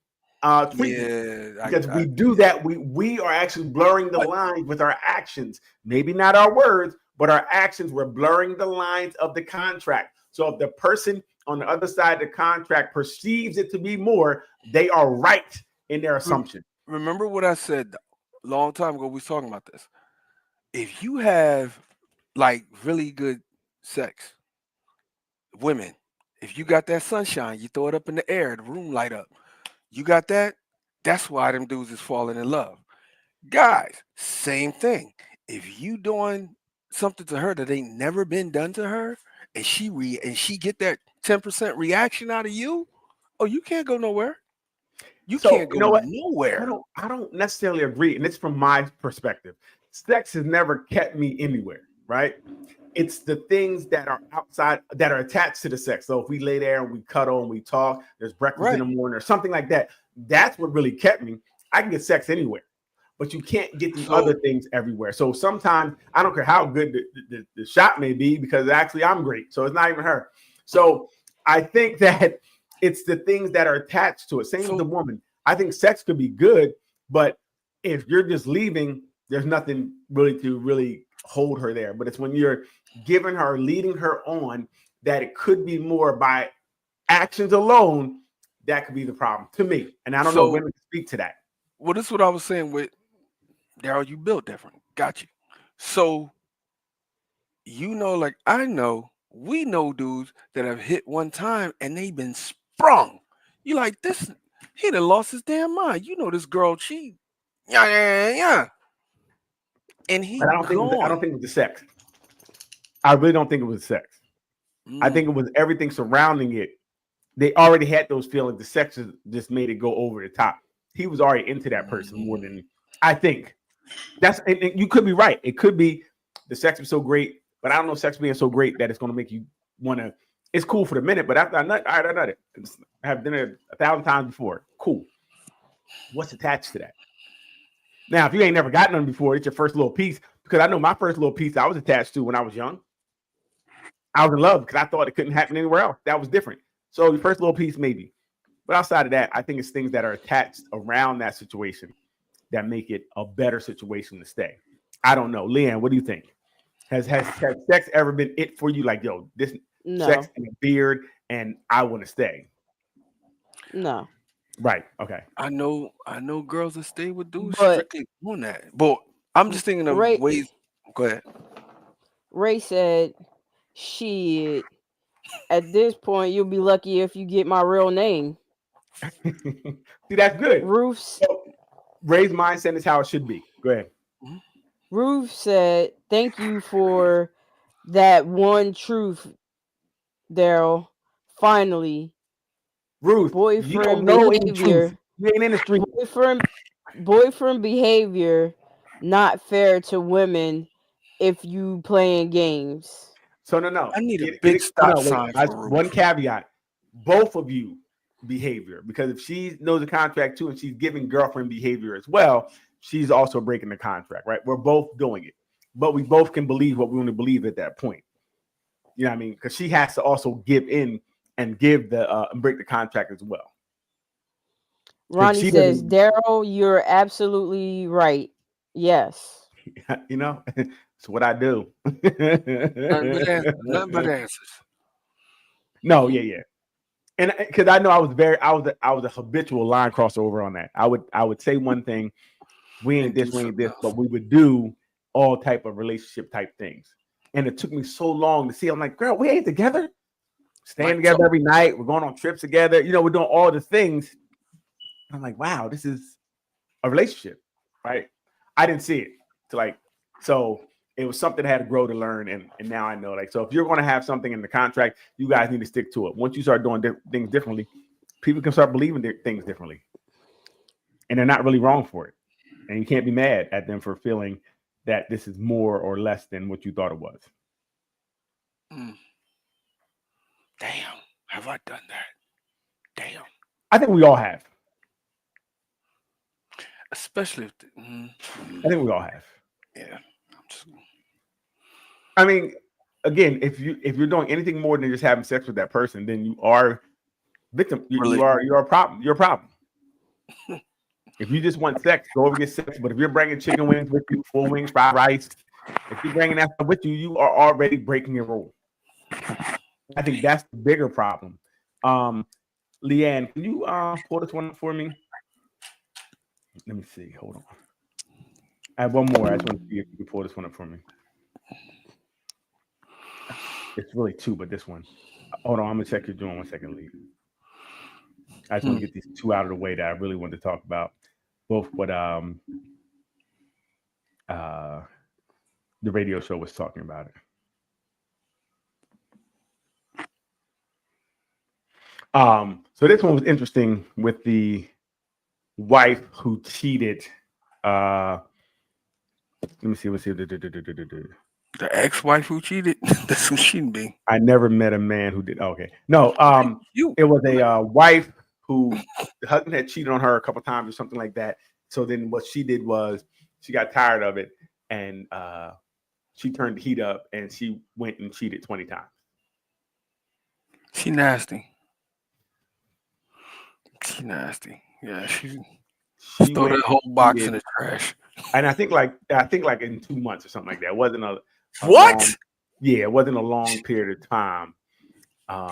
treatment. Because we do that, we are actually blurring the lines with our actions. Maybe not our words, but our actions. We're blurring the lines of the contract. So if the person on the other side of the contract perceives it to be more, they are right in their assumption. Remember what I said a long time ago? We was talking about this. If you have like really good sex, women, if you got that sunshine, you throw it up in the air, the room light up. You got that? That's why them dudes is falling in love. Guys, same thing. If you doing something to her that ain't never been done to her, and she get that 10% reaction out of you, oh, you can't go nowhere. You can't go nowhere. I don't necessarily agree, and it's from my perspective. Sex has never kept me anywhere, right? It's the things that are outside that are attached to the sex. So if we lay there and we cuddle and we talk, there's breakfast in the morning or something like that. That's what really kept me. I can get sex anywhere, but you can't get the other things everywhere. So sometimes I don't care how good the shot may be, because actually I'm great. So it's not even her. So I think that it's the things that are attached to it. Same with the woman. I think sex could be good, but if you're just leaving, there's nothing really to hold her there. But it's when you're giving her, leading her on, that it could be more by actions alone. That could be the problem to me. And I don't know if women can speak to that. Well, this is what I was saying with Daryl. You built different. Got you. So, like I know, we know dudes that have hit one time and they've been sprung. You like this? He done lost his damn mind. This girl, yeah. And he But I don't think it was the sex. I really don't think it was the sex. I think it was everything surrounding it. They already had those feelings. The sex just made it go over the top. He was already into that person more than I think. And you could be right. It could be the sex was so great, but I don't know sex being so great that it's going to make you want to. It's cool for the minute, but after I nut it. I have done it 1,000 times before. Cool. What's attached to that? Now, if you ain't never gotten them before, it's your first little piece. Because I know my first little piece I was attached to when I was young. I was in love because I thought it couldn't happen anywhere else. That was different. So the first little piece, maybe. But outside of that, I think it's things that are attached around that situation that make it a better situation to stay. I don't know. Leanne, what do you think? Has sex ever been it for you? Like, yo, this sex and a beard and I want to stay. No. Right. Okay. I know girls that stay with dudes strictly on that. But I'm just thinking of ways. Go ahead. Ray said, shit, at this point, you'll be lucky if you get my real name. See, that's good. Ray's mindset is how it should be. Go ahead. Ruth said, thank you for that one truth, Daryl. Finally. Ruth, you don't know any truth. You ain't in the street. Boyfriend behavior not fair to women if you playing games. So no. I need a big stop sign. One caveat. Both of you behavior, because if she knows the contract too and she's giving girlfriend behavior as well, she's also breaking the contract, right? We're both doing it, but we both can believe what we want to believe at that point. You know what I mean? Because she has to also give in and give break the contract as well. Ronnie says, Daryl, you're absolutely right. Yes. It's what I do. Nothing but answers. No, yeah. And because I know I was a habitual line crossover on that. I would say one thing, we ain't this, but we would do all type of relationship type things. And it took me so long to see. I'm like, girl, we ain't together. Staying together every night. We're going on trips together. We're doing all the things. I'm like, wow, this is a relationship, right? I didn't see it so it was something I had to grow to learn, and now I know. So if you're going to have something in the contract, you guys need to stick to it. Once you start doing things differently, people can start believing things differently, and they're not really wrong for it. And you can't be mad at them for feeling that this is more or less than what you thought it was. Damn, have I done that? Damn. I think we all have. Especially if I think we all have. Yeah. I mean, again, if you're doing anything more than just having sex with that person, then you are victim. You're a problem. You're a problem. If you just want sex, go over and get sex. But if you're bringing chicken wings with you, full wings, fried rice, if you're bringing that stuff with you, you are already breaking your rule. I think that's the bigger problem. Leanne, can you pull this one up for me? Let me see. Hold on. I have one more. I just want to see if you can pull this one up for me. It's really two, but this one. Hold on. I'm going to check your joint 1 second, Lee. I just want to get these two out of the way that I really wanted to talk about. Both what the radio show was talking about it. So this one was interesting with the wife who cheated. Let me see. The ex-wife who cheated. That's who she'd be. I never met a man who did. Okay, no. It was a wife who the husband had cheated on her a couple times or something like that. So then what she did was she got tired of it and she turned the heat up and she went and cheated 20 times. She nasty. Yeah, She Throw went that whole and box in cheated, the trash. and I think like in 2 months or something like that. It wasn't a What? long, yeah, it wasn't a long period of time.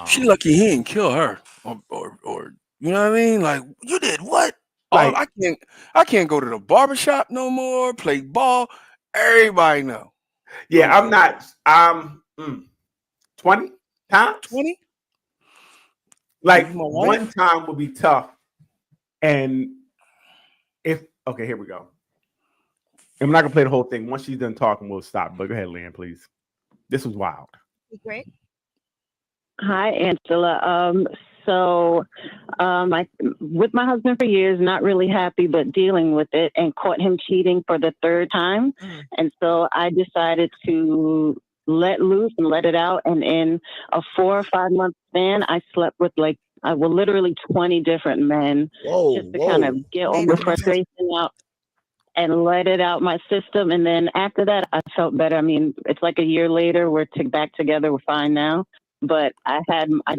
She lucky he didn't kill her, or you know what I mean? Like, you did what? Oh, like I can't go to the barbershop no more. Play ball. Everybody know. yeah, Okay. I'm not. 20 times. 20. Like You my one wife? time would be tough, and if okay, here we go. I'm not gonna play the whole thing. Once she's done talking, we'll stop. But go ahead, Leanne, please. This was wild. Great. Hi, Angela. I with my husband for years, not really happy, but dealing with it, and caught him cheating for the third time. And so I decided to let loose and let it out. And in a 4 or 5 month span, I slept with literally 20 different men, just to kind of get all the frustration out and let it out my system. And then after that, I felt better. I mean, it's like a year later, we're back together. We're fine now. But I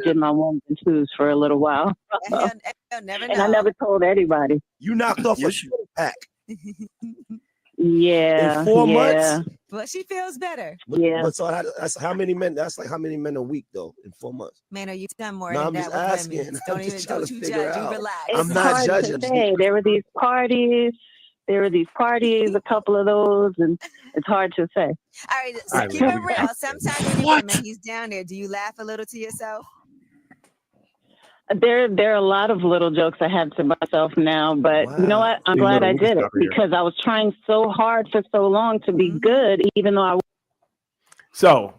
did my ones and twos for a little while. And he'll never know. And I never told anybody. You knocked off a Yes, you- pack Yeah. in 4 yeah. months. But she feels better. Yeah. But so that's how many men? That's like how many men a week though in 4 months? Man, you've done more No, than I'm that just with asking. women. I'm just trying to Don't you figure judge. You out. relax. I'm It's not hard judging. to say. There were these parties, a couple of those, and it's hard to say. All right, so All right, keep Leanne, it we real. got- Sometimes when you're What? with him and he's down there, do you laugh a little to yourself? There are a lot of little jokes I have to myself now, but you know what? I'm See, glad I little did it stuff here. because I was trying so hard for so long to be good, even though I. So,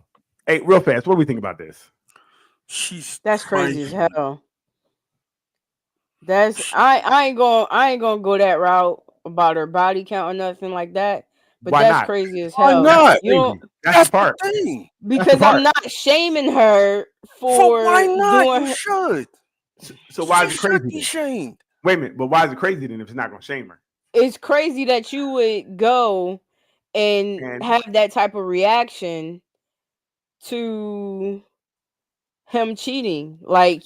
hey, real fast, what do we think about this? That's crazy as hell. That's I ain't gonna go that route about her body count or nothing like that. But Why that's not? crazy as Why hell. not? You don't, That's the part. the thing. because I'm not shaming her for Why not? doing. You should. So why is She it crazy? should be then? shamed. Wait a minute, but why is it crazy then if it's not gonna shame her? It's crazy that you would go and And- have that type of reaction to him cheating. Like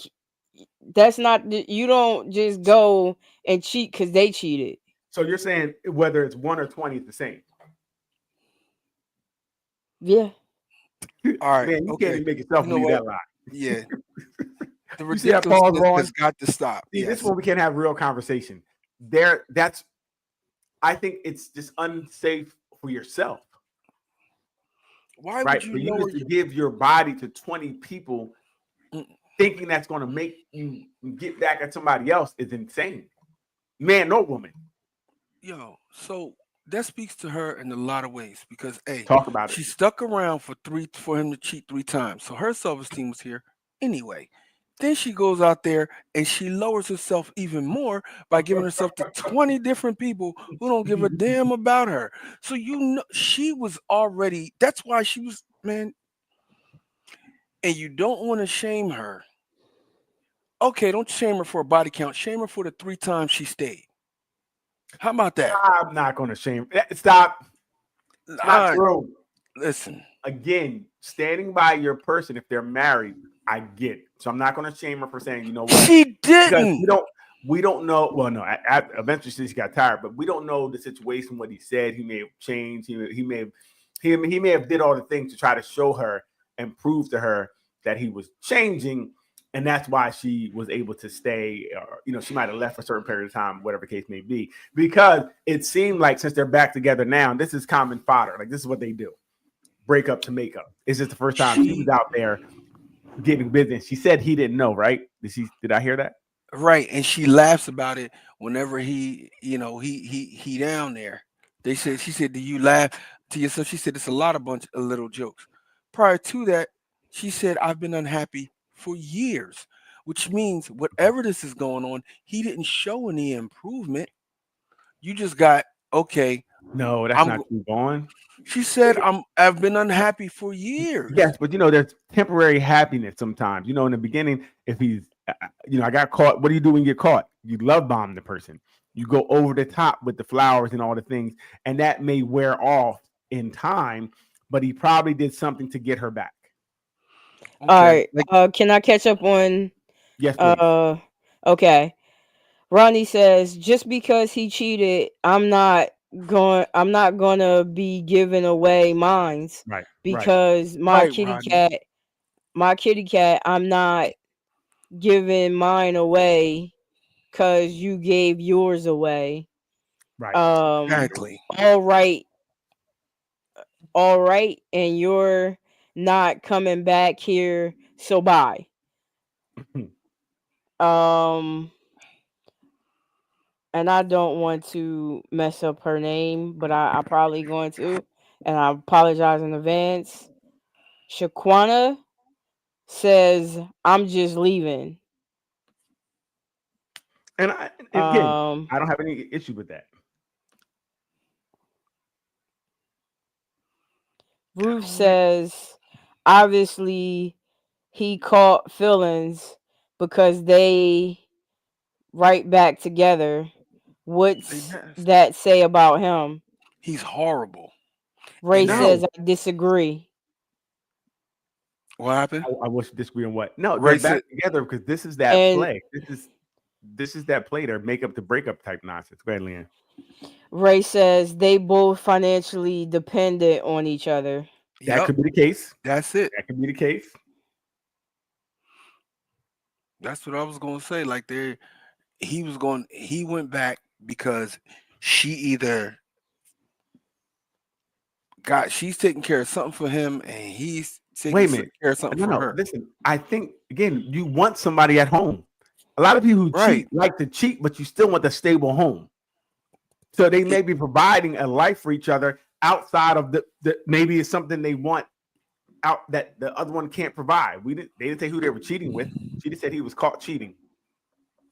that's not you don't just go and cheat because they cheated. So you're saying whether it's 1 or 20, it's the same. Yeah. All right. Man, you okay. can't even make yourself You know believe what? that lie. Yeah. The You see that pause, ridiculousness Ron? has got to stop. See, this Yes. is when we can't have real conversation. I think it's just unsafe for yourself, Why right? would For you you lower just to give your body to 20 people, thinking that's going to make you get back at somebody else is insane, man or woman. Yo, so that speaks to her in a lot of ways because hey, Talk about she it. stuck around for him to cheat 3 times. So her self-esteem was here anyway. Then she goes out there and she lowers herself even more by giving herself to 20 different people who don't give a damn about her. So you know she was already that's why she was man. And you don't want to shame her. Okay, don't shame her for a body count. Shame her for the 3 times she stayed. How about that? I'm not going to shame. Stop. It's not true. Listen. Again, standing by your person if they're married, I get it. So I'm not going to shame her for saying, you know what? She didn't. We don't know. Well, no. Eventually, she got tired, but we don't know the situation. What he said, he may have changed. He may have did all the things to try to show her and prove to her that he was changing, and that's why she was able to stay. Or, she might have left for a certain period of time, whatever the case may be, because it seemed like since they're back together now, this is common fodder. Like this is what they do. Break up to make up. It's just the first time she was out there getting business. She said he didn't know, right? Did I hear that? Right, and she laughs about it whenever he down there. She said, "Do you laugh to yourself?" She said, "It's a bunch of little jokes." Prior to that, she said, "I've been unhappy for years," which means whatever this is going on, he didn't show any improvement. You just got okay. No, that's not true, Vaughn. She said, I've been unhappy for years. Yes, but there's temporary happiness sometimes. In the beginning, if he's, I got caught. What do you do when you get caught? You love bomb the person. You go over the top with the flowers and all the things, and that may wear off in time. But he probably did something to get her back. Okay. All right. Can I catch up on? Yes, please. Okay. Ronnie says, just because he cheated, I'm not gonna be giving away mines Right. because Right, Rodney. my kitty cat, I'm not giving mine away because you gave yours away. Right. Exactly. All right, and you're not coming back here, so bye. Um, and I don't want to mess up her name, but I'm probably going to, and I apologize in advance. Shaquana says, "I'm just leaving." And again, Um, I don't have any issue with that. Ruth says, obviously he caught feelings because they right back together. What's Yes. that say about him? He's horrible. Ray And says, I disagree. what happened? I wish disagree on what. No, Ray they're back said- together because this is that And- play. This is that play. Their makeup to breakup type nonsense. Go ahead, Leanne. Ray says they both financially dependent on each other. That Yep, could be the case. that's it. That could be the case. That's what I was gonna say. Like he went back because she either she's taking care of something for him and he's Wait a taking minute. care of something No, for no. her. Listen, I think again, you want somebody at home. A lot of people who Right. cheat like to cheat, but you still want a stable home. So they may be providing a life for each other outside of the maybe it's something they want out that the other one can't provide. They didn't say who they were cheating with. She just said he was caught cheating.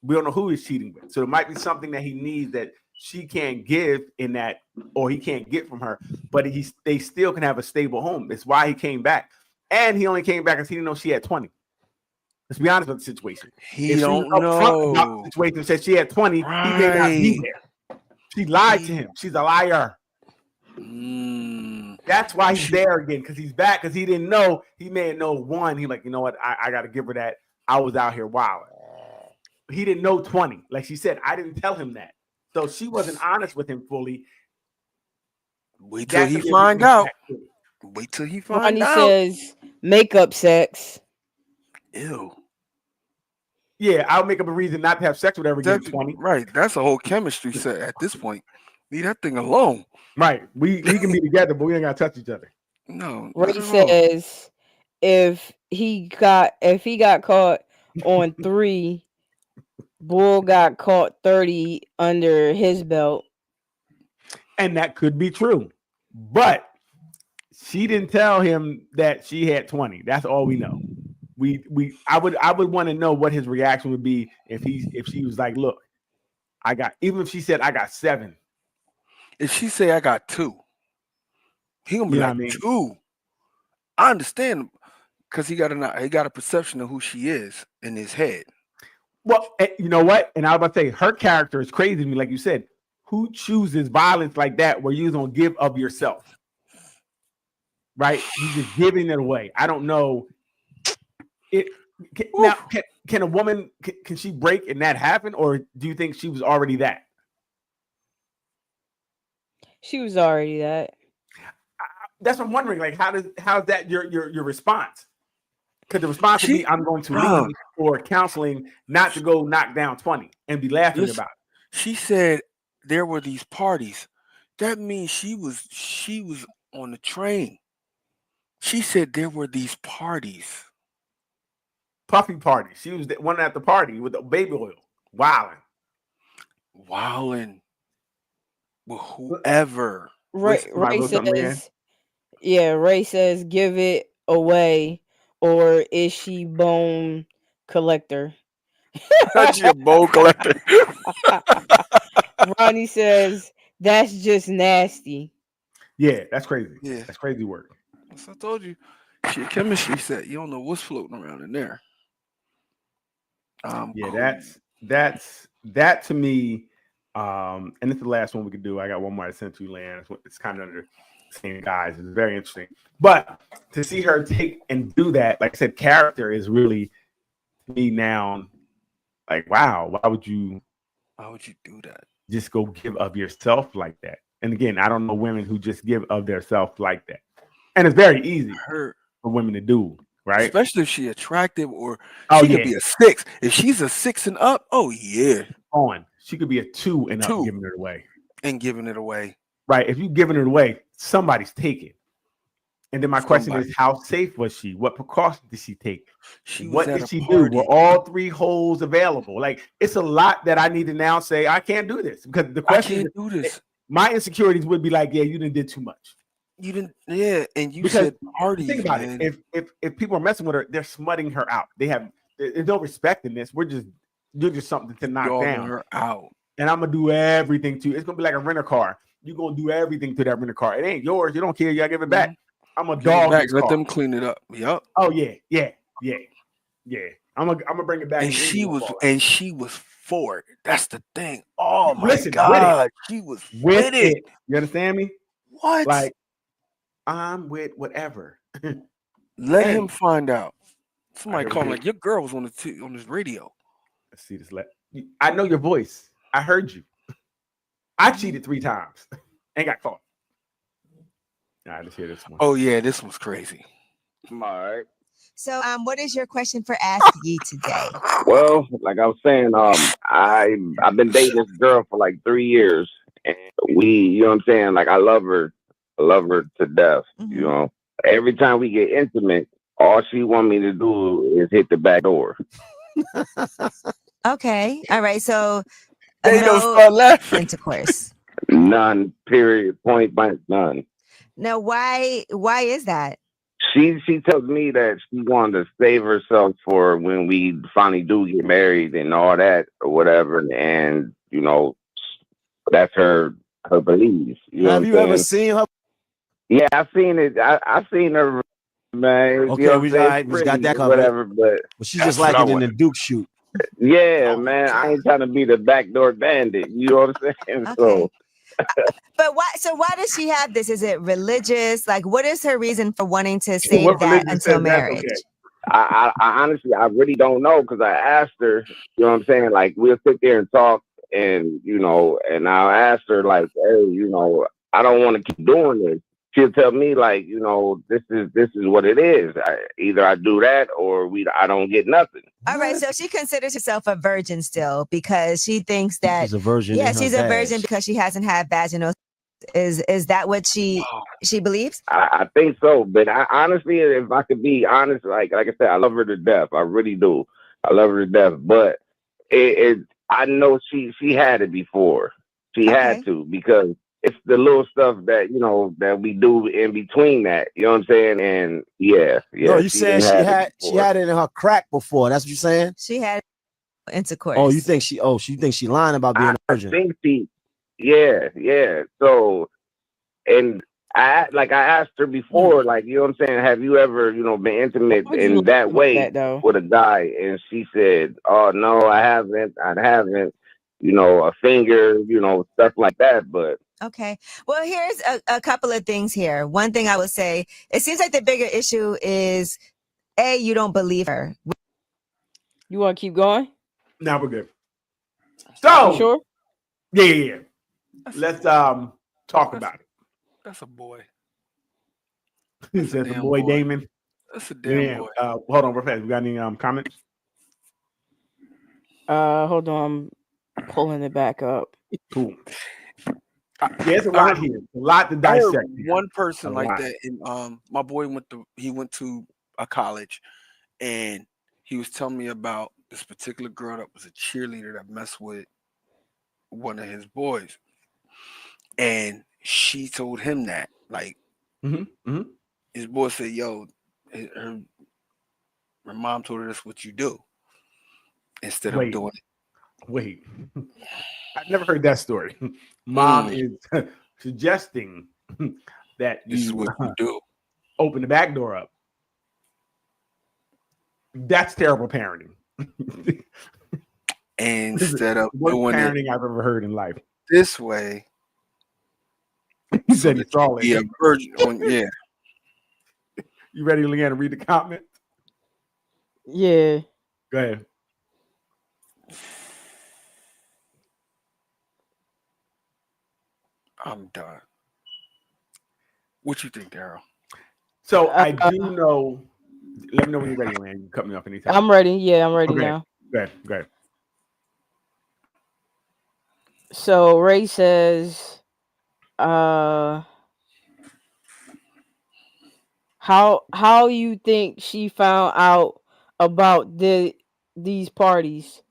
We don't know who he's cheating with. So it might be something that he needs that she can't give in that, or he can't get from her, but they still can have a stable home. That's why he came back. And he only came back because he didn't know she had 20. Let's be honest with the situation. He If don't she was upfront about know. the situation and said she had 20, he may not be Right. there. She lied to him. She's a liar. Mm. That's why he's there again, because he's back, because he didn't know. He may have known one. He like, you know what? I got to give her that. I was out here wilding. He didn't know 20. Like she said, I didn't tell him that. So she wasn't honest with him fully. Wait till That he could be a find big out. impact too. Wait till he find Ronnie out. says makeup sex. Ew. Yeah, I'll make up a reason not to have sex with her again. That- 20. right. That's a whole chemistry set at this point. Leave that thing alone. Right. We can be together, but we ain't gotta touch each other. No. Ray not at all. says if he got caught on 3, Bull got caught 30 under his belt. And that could be true. But she didn't tell him that she had 20. That's all we know. I would want to know what his reaction would be if she was like, look, even if she said I got 7. If she say I got 2, he gonna be You know like what I mean? 2. I understand because he got a perception of who she is in his head. Well, you know what? And I was about to say her character is crazy to me, like you said. Who chooses violence like that where you're gonna give of yourself? Right? You're just giving it away. I don't know. Now, can a woman can she break and that happen, or do you think she was already that? She was already that. That's what I'm wondering. Like, how's that your response? Because the response would be, I'm going to leave for counseling, not to go knock down 20 and be laughing about it. She said there were these parties. That means she was on the train. She said there were these parties. Puffy party. She was the one at the party with the baby oil. Wilding. With whoever. Ray says, Ray says, give it away, or is she bone collector? She a bone collector. Ronnie says, that's just nasty. Yeah, that's crazy. Yeah. That's crazy work. As I told you, she a chemistry set. You don't know what's floating around in there. Yeah, that's that to me. And it's the last one we could do. I got one more I sent to you, Lan. It's kind of under the same guys. It's very interesting. But to see her take and do that, like I said, character is really me now. Like, wow, why would you Why would you do that? Just go give of yourself like that. And again, I don't know women who just give of their self like that. And it's very easy Her, for women to do, right? especially if she attractive or Oh, she could yeah. be a 6. If she's a 6 and up, oh yeah, She could be a 2 and up 2. giving it away. and giving it away. Right. If you're giving it away, somebody's taking. And then my question Somebody. is, how safe was she? What precautions did she take? She was What at did a she do? party. Were all 3 holes available? Like, it's a lot that I need to now say, I can't do this. Because the I question can't is, do this. my insecurities would be like, yeah, you did too much. You didn't, yeah, and you Because said parties, think about man. it. If people are messing with her, they're smutting her out. There's no respect in this. You're just something to knock Dogging down. her out. And I'm gonna do everything to. It's gonna be like a renter car. You're gonna do everything to that renter car. It ain't yours. You don't care. You gotta give it back. I'm a Give it dog. back. This Let car. them clean it up. Yup. Oh yeah. I'm gonna bring it back. And she was for it. That's the thing. Oh my Listen, with it. God, she was with it. You understand me? What? Like, I'm with whatever. Let Hey. him find out. Somebody gotta call him do like your girl was on this radio. Let's see this. I know your voice. I heard you. I cheated 3 times and got caught. All right, let's hear this one. Oh yeah, this was crazy. All right. So, what is your question for Ask Ye today? Well, like I was saying, I've been dating this girl for like 3 years, and you know what I'm saying? Like I love her to death. Mhm. You know, every time we get intimate, all she want me to do is hit the back door. Okay, all right. So, They don't no start laughing. intercourse. None. Period. Point blank. None. Now, why is that? She tells me that she wanted to save herself for when we finally do get married and all that or whatever. And you know, that's her belief. You know Have what you I'm ever saying? seen her? Yeah, I've seen it. I seen her, man. Okay, you know we- what I'm saying? alright, we got Pretty, that covered. whatever. But But she's That's just like what I it in the Duke shoot. yeah, man, I ain't trying to be the backdoor bandit. You know what I'm saying? Okay. So But why? So why does she have this? Is it religious? Like, what is her reason for wanting to save What that religion until says that's marriage? okay? I honestly, I really don't know because I asked her. You know what I'm saying? Like we'll sit there and talk, and you know, and I'll ask her like, hey, you know, I don't want to keep doing this. She'll tell me like, you know, this is what it is. Either I do that or I don't get nothing. All right. So she considers herself a virgin still because she thinks that. She's a virgin. Yeah, in her she's a virgin vag. because she hasn't had vaginal. Is that what she believes? I think so, but I honestly, if I could be honest, like I said, I love her to death. I really do. I love her to death, but I know she had it before. She Okay. had to because it's the little stuff that you know that we do in between that. You know what I'm saying? And yeah. No, you saying done she had it in her crack before. That's what you're saying? She had intercourse. Oh, you think she lying about being a I virgin? think she. Yeah. So, and I asked her before, like, you know what I'm saying? Have you ever, you know, been intimate Why would you in that like way that, though? with a guy? And she said, oh, no, I haven't. You know, a finger, you know, stuff like that. But Okay. Well, here's a couple of things here. One thing I would say, it seems like the bigger issue is, A, you don't believe her. You want to keep going? Now we're good. You So sure? yeah. That's Let's a boy. talk about it. That's a boy. Says the damn boy boy. Damon. That's a damn boy. Hold on, real fast. We got any comments? Hold on. I'm pulling it back up. Cool. Yeah, it's a lot here. A lot to I heard dissect. here. one person A like lot. that, and my boy went to a college, and he was telling me about this particular girl that was a cheerleader that messed with one of his boys, and she told him that, like, his boy said, "Yo, her mom told her that's what you do instead Wait. of doing it." Wait. I've never heard that story. Mom is suggesting that This is what you do. open the back door up. That's terrible parenting. Instead of Worst doing parenting it I've ever heard in life. this way, He so said he that saw you be a it. virgin. Yeah. You ready, Leanne, to read the comment? Yeah. Go ahead. I'm done. What you think, Daryl? So I do know. Let me know when you're ready, man. You can cut me off anytime. I'm ready. Yeah, I'm ready Okay. now. Go ahead. So Ray says, how you think she found out about these parties?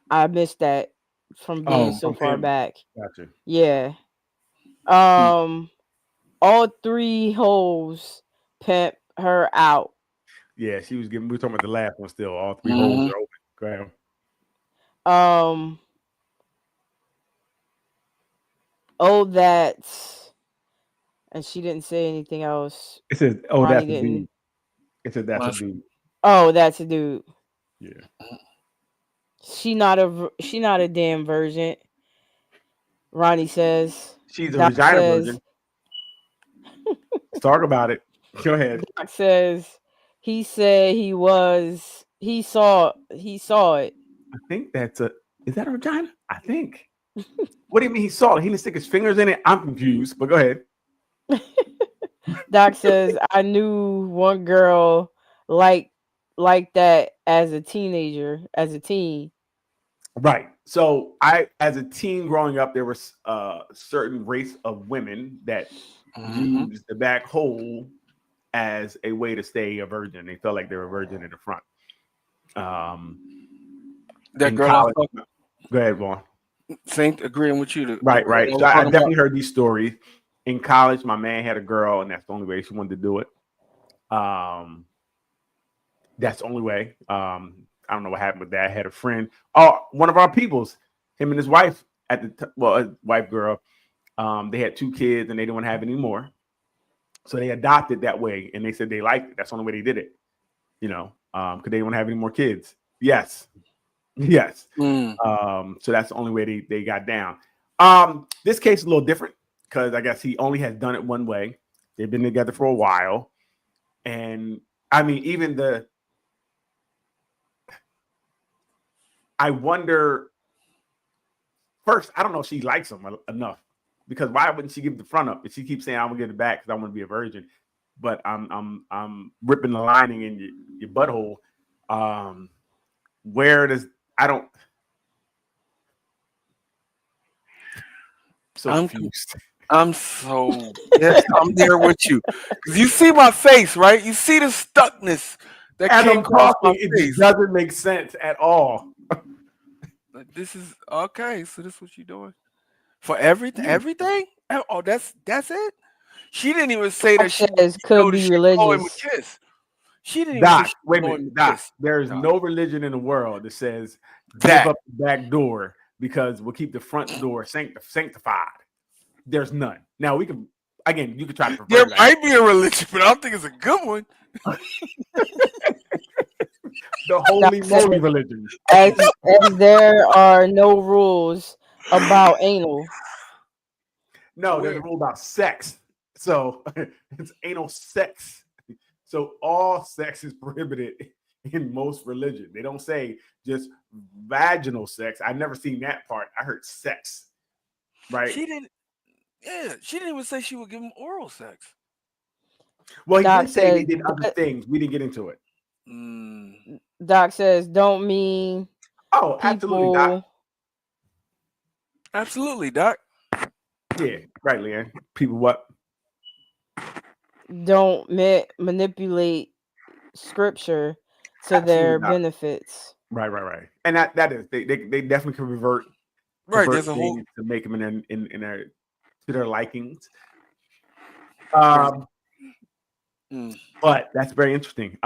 I missed that from being so from far family. back. Gotcha. Yeah. All three holes pimp her out. Yeah, she was giving. We were talking about the last one still. All three holes are open. Go ahead. Oh, that's, and she didn't say anything else. It says, "Oh, Ronnie that's a didn't. dude." It said, "That's a dude." Oh, that's a dude. Yeah. She not a damn virgin. Ronnie says. She's a Doc vagina says, virgin. Let's talk about it. Go ahead. Doc says he said he saw it. I think that's a. Is that a vagina? I think. What do you mean he saw it? He didn't stick his fingers in it. I'm confused, but go ahead. Doc says I knew one girl like that as a teen. Right. So as a teen growing up, there was a certain race of women that used the back hole as a way to stay a virgin. They felt like they were a virgin in the front. That girl. Go ahead, Vaughn. Same, agreeing with you. Right. So I definitely heard these stories. In college, my man had a girl, and that's the only way she wanted to do it. That's the only way. I don't know what happened with that. I had a friend, one of our peoples, him and his wife his wife girl. They had 2 kids, and they didn't want to have any more, so they adopted that way. And they said they liked it. That's the only way they did it. Because they didn't want to have any more kids. Yes. So that's the only way they got down. This case is a little different because I guess he only has done it one way. They've been together for a while, and I mean, I wonder. First, I don't know if she likes him enough, because why wouldn't she give the front up if she keeps saying I'm gonna give it back because I want to be a virgin, but I'm ripping the lining in your butthole. Where does I don't. So confused. I'm so yes, I'm there with you. Because you see my face, right? You see the stuckness that came across my face. It doesn't make sense at all. This is okay. So this is what you're doing for everything. Oh, that's it. She didn't even say that she could be religious. She didn't Doc, even say wait a minute, Doc. There is no religion in the world that says give up the back door because we'll keep the front door sanctified. There's none. Now you can try to pervert there might be a religion, but I don't think it's a good one. The holy moly religion. As there are no rules about anal. No, there's a rule about sex. So it's anal sex. So all sex is prohibited in most religion. They don't say just vaginal sex. I've never seen that part. I heard sex. Right? She didn't even say she would give him oral sex. Well, he did say they did other things. We didn't get into it. Doc says, don't mean. Oh, absolutely, Doc. Absolutely, Doc. Yeah, right, Leanne. People what? Don't manipulate scripture to their benefits. Right. And that is they definitely can revert. Right, there's a whole to make them in their to their likings. But that's very interesting.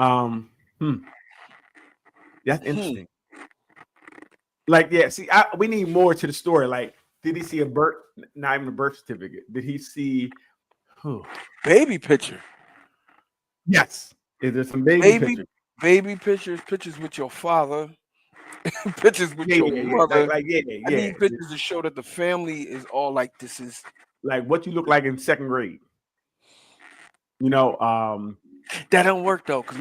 That's interesting. Like, yeah, see, we need more to the story. Like, did he see not even a birth certificate? Did he see baby picture? Yes. Is there some baby pictures? Pictures with your father. Pictures with your mother. I need pictures to show that the family is all like this is like what you look like in 2nd grade. That don't work though, because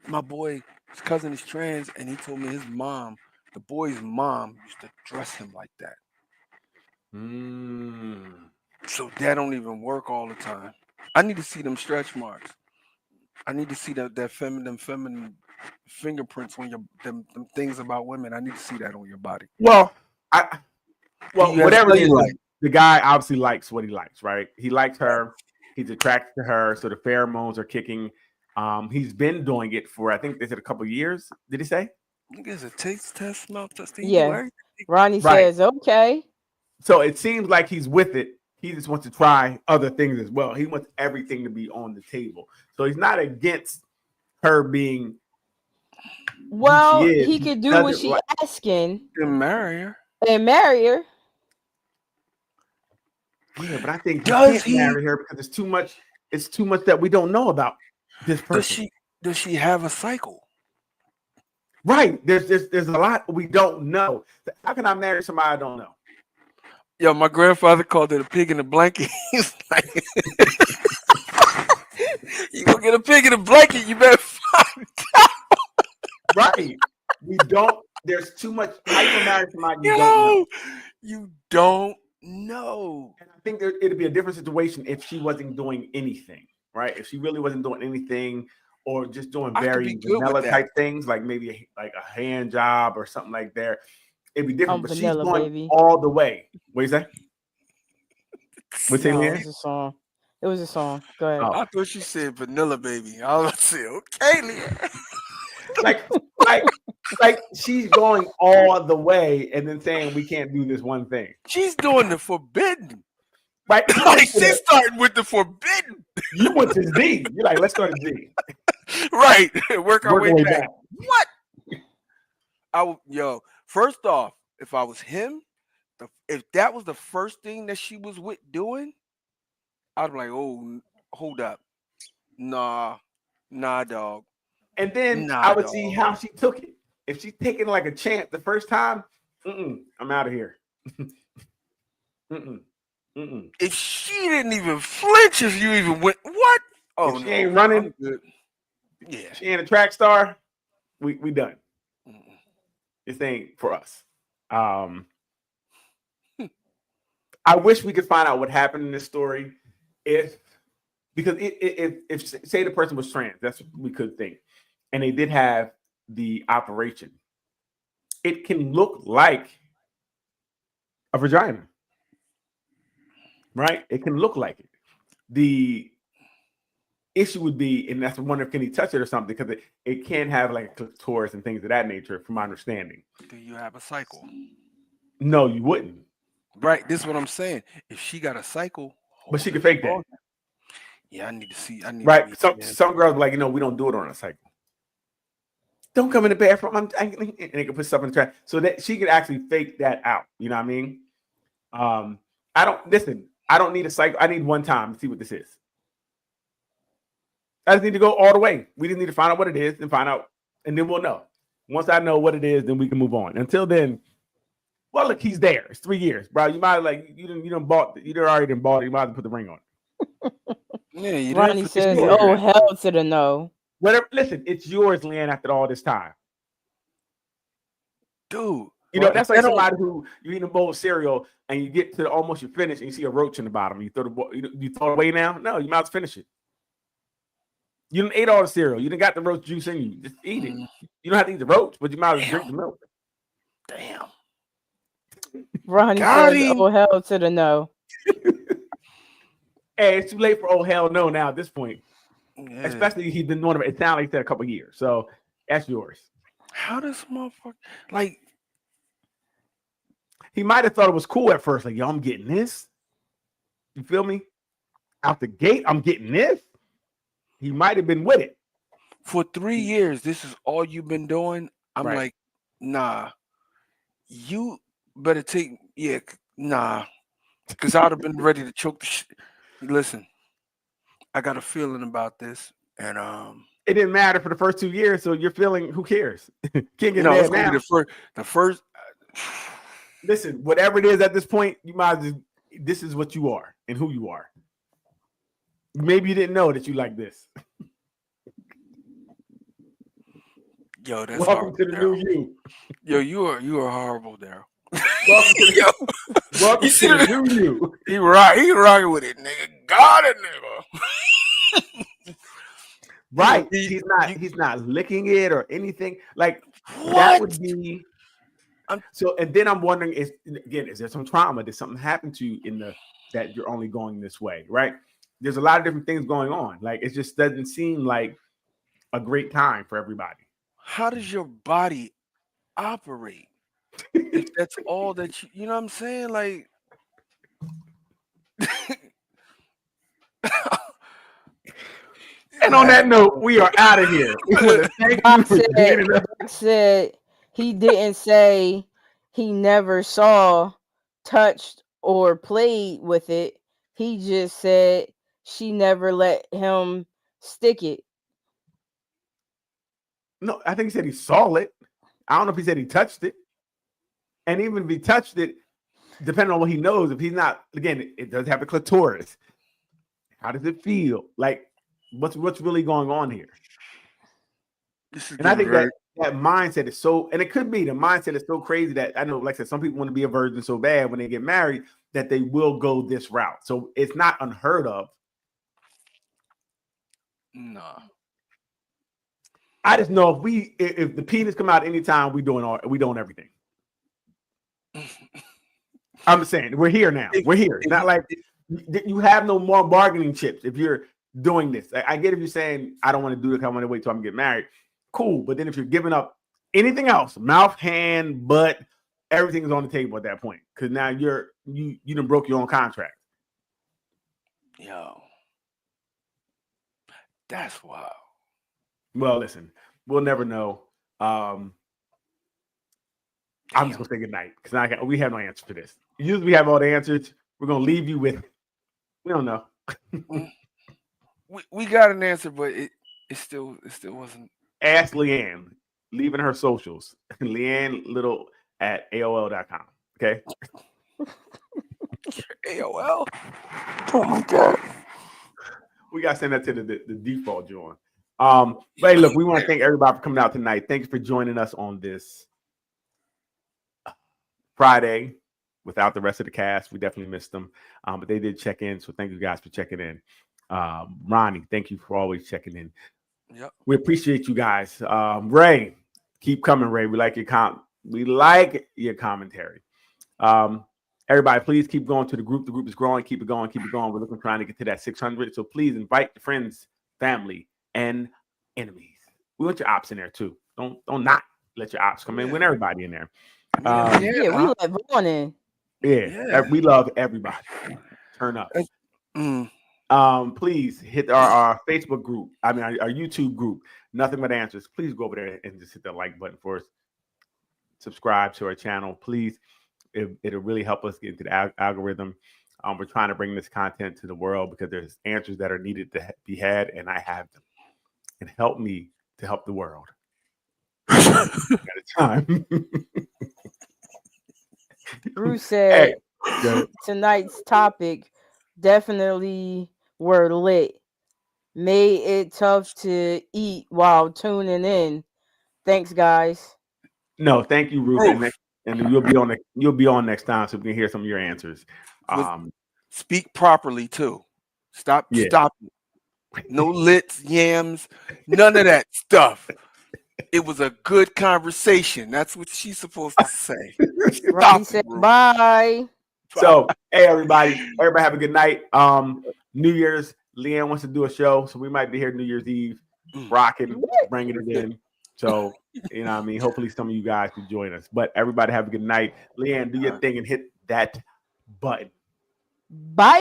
my boy, his cousin is trans, and he told me his mom, the boy's mom, used to dress him like that. So that don't even work all the time. I need to see them stretch marks. I need to see that feminine fingerprints on your them things about women. I need to see that on your body. Well, Do you have whatever it is, cellulite? the guy obviously likes what he likes, right? He likes her. He's attracted to her, so the pheromones are kicking. He's been doing it for, I think they said a couple of years. Did he say? I think it's a taste test, smell test. They do Yeah. everything. Ronnie Right. says, okay. So it seems like he's with it. He just wants to try other things as well. He wants everything to be on the table. So he's not against her being Well, is. he He could do what doesn't she like- asking And marry her. and marry her. Yeah, but I think Does he can't he- marry her because it's too much. It's too much that we don't know about this person. Does she have a cycle? Right? There's a lot we don't know. How can I marry somebody I don't know? Yo, my grandfather called it a pig in a blanket. He's like, you gonna get a pig in a blanket, you better find out. Right? We don't. There's too much. How you gonna marry somebody you don't know? Yo, you don't know. And I think it'd be a different situation if she wasn't doing anything, right? If she really wasn't doing anything, or just doing I could very be good with vanilla that. type things, like maybe like a hand job or something like that. It'd be different. I'm But vanilla, she's going baby. all the way. What you say? What's in No, it here? was a song. It was a song. Go ahead. Oh. I thought she said vanilla baby. I was about to say, okay, Leah. like she's going all the way and then saying we can't do this one thing, She's doing the forbidden. right? Like she's starting with the forbidden. You went to Z. You're like, let's start at Z. Right. Work our Work way our way back. back. What? First off, if I was him, if that was the first thing that she was with doing, I'd be like, oh, hold up. Nah, dog. And then Nah, I would see dog. how she took it. If she's taking like a champ the first time, I'm out of here. If she didn't even flinch, if you even went, what? Oh, If she no, ain't running, I'm good. Yeah. she ain't a track star, we done. Mm-mm. This ain't for us. I wish we could find out what happened in this story. Because if say the person was trans, that's what we could think, and they did have the operation, it can look like a vagina, right? It can look like it. The issue would be, and that's wonder if can he touch it or something, because it can have like a clitoris and things of that nature, from my understanding. Do you have a cycle? No, you wouldn't. Right. This is what I'm saying. If she got a cycle, But she could fake that. Oh, yeah, I need to see. Right. Some girls are like, we don't do it on a cycle. Don't come in the bathroom. And they can put stuff in the trash. So that she could actually fake that out. You know what I mean? I don't need a cycle. I need one time to see what this is. I just need to go all the way. We just need to find out what it is and find out, and then we'll know. Once I know what it is, then we can move on. Until then, well, look, he's there. It's 3 years, bro. You might you already done bought it. You might have to put the ring on it. Yeah, you Ronnie did. says, yours. oh, hell to the no. Whatever. Listen, it's yours, Leanne, after all this time. Dude. You know, that's like They don't- somebody who you eat a bowl of cereal and you get to almost your finish and you see a roach in the bottom. You throw you throw it away now? No, you might as well finish it. You done ate all the cereal. You done got the roach juice in you. Just eat it. You don't have to eat the roach, but you might as well drink the milk. Damn. Ronnie Got says, him. oh, hell to the no. Hey, it's too late for oh hell no now at this point. Yeah. Especially he's been doing it sounded like he said a couple of years. So that's yours. How does motherfucker like? He might have thought it was cool at first, like, yo, I'm getting this. You feel me? Out the gate, I'm getting this. He might have been with it. For 3 years, this is all you've been doing. I'm Right. like, nah. You better take, nah. Because I'd have been ready to choke the shit. Listen, I got a feeling about this, and It didn't matter for the first 2 years, so you're feeling, who cares? Can't get no, it's mad gonna now. be the first. Listen, whatever it is at this point, you might as well, this is what you are and who you are. Maybe you didn't know that you like this. Yo, that's Welcome horrible, to the new Daryl. you. Yo, you are horrible, Daryl. Welcome to Yo, welcome you to see the the- new you. he rocking with it, nigga. Got it, nigga. Right. You- He's not licking it or anything. Like that What? would be I'm- so. And then I'm wondering, is there some trauma? Did something happen to you that you're only going this way? Right. There's a lot of different things going on. Like it just doesn't seem like a great time for everybody. How does your body operate if that's all that you know what I'm saying? Like And on that note, we are out of here. We want to thank you Doc for joining us. said he didn't say he never saw, touched, or played with it. He just said she never let him stick it. No, I think he said he saw it. I don't know if he said he touched it. And even if he touched it, depending on what he knows, if he's not, again, it does have a clitoris. How does it feel? Like, what's really going on here? this is And I getting think very that mindset is so, and it could be the mindset is so crazy that I know, like I said, some people want to be a virgin so bad when they get married that they will go this route. So it's not unheard of. nah. I just know if the penis come out anytime, we doing everything. I'm saying we're here now. We're here. It's not like you have no more bargaining chips if you're doing this. I get if you're saying I don't want to do it, I want to wait till I'm get married. Cool, but then if you're giving up anything else, mouth, hand, butt, everything's on the table at that point because now you done broke your own contract. Yo. That's wild. Well, listen, we'll never know. I'm just gonna say good night because we have no answer for this. Usually we have all the answers. We're gonna leave you with we don't know. We got an answer, but it still wasn't. Ask Leanne, leaving her socials. Leanne Little at AOL.com. Okay. AOL. Oh my god. We gotta send that to the default John. But hey, look, we want to thank everybody for coming out tonight. Thanks for joining us on this Friday without the rest of the cast. We definitely missed them. But they did check in. So thank you guys for checking in. Ronnie, thank you for always checking in. Yep. We appreciate you guys. Ray, keep coming, Ray. We like your commentary. Everybody, please keep going to the group. The group is growing. Keep it going. Keep it going. We're trying to get to that 600. So please invite your friends, family, and enemies. We want your ops in there too. Don't not let your ops come in. We want everybody in there. We let Vaughn in. Yeah, we love everybody. Turn up. Please hit our Facebook group. I mean, our YouTube group. Nothing but answers. Please go over there and just hit the like button for us. Subscribe to our channel, please. It'll really help us get into the algorithm. We're trying to bring this content to the world because there's answers that are needed to be had, and I have them. And help me to help the world. At a time. Drew said Hey, tonight's topic definitely were lit. Made it tough to eat while tuning in. Thanks, guys. no, thank you, Ruth. And you'll be on next time so we can hear some of your answers. Speak properly too. Stop. No lits, yams, none of that stuff. It was a good conversation. That's what she's supposed to say. Robbie said bye. So, hey, everybody have a good night. New Year's, Leanne wants to do a show, so we might be here New Year's Eve, rocking, bringing it in. So, you know what I mean? Hopefully some of you guys can join us. But everybody have a good night. Leanne, do your thing and hit that button. Bye.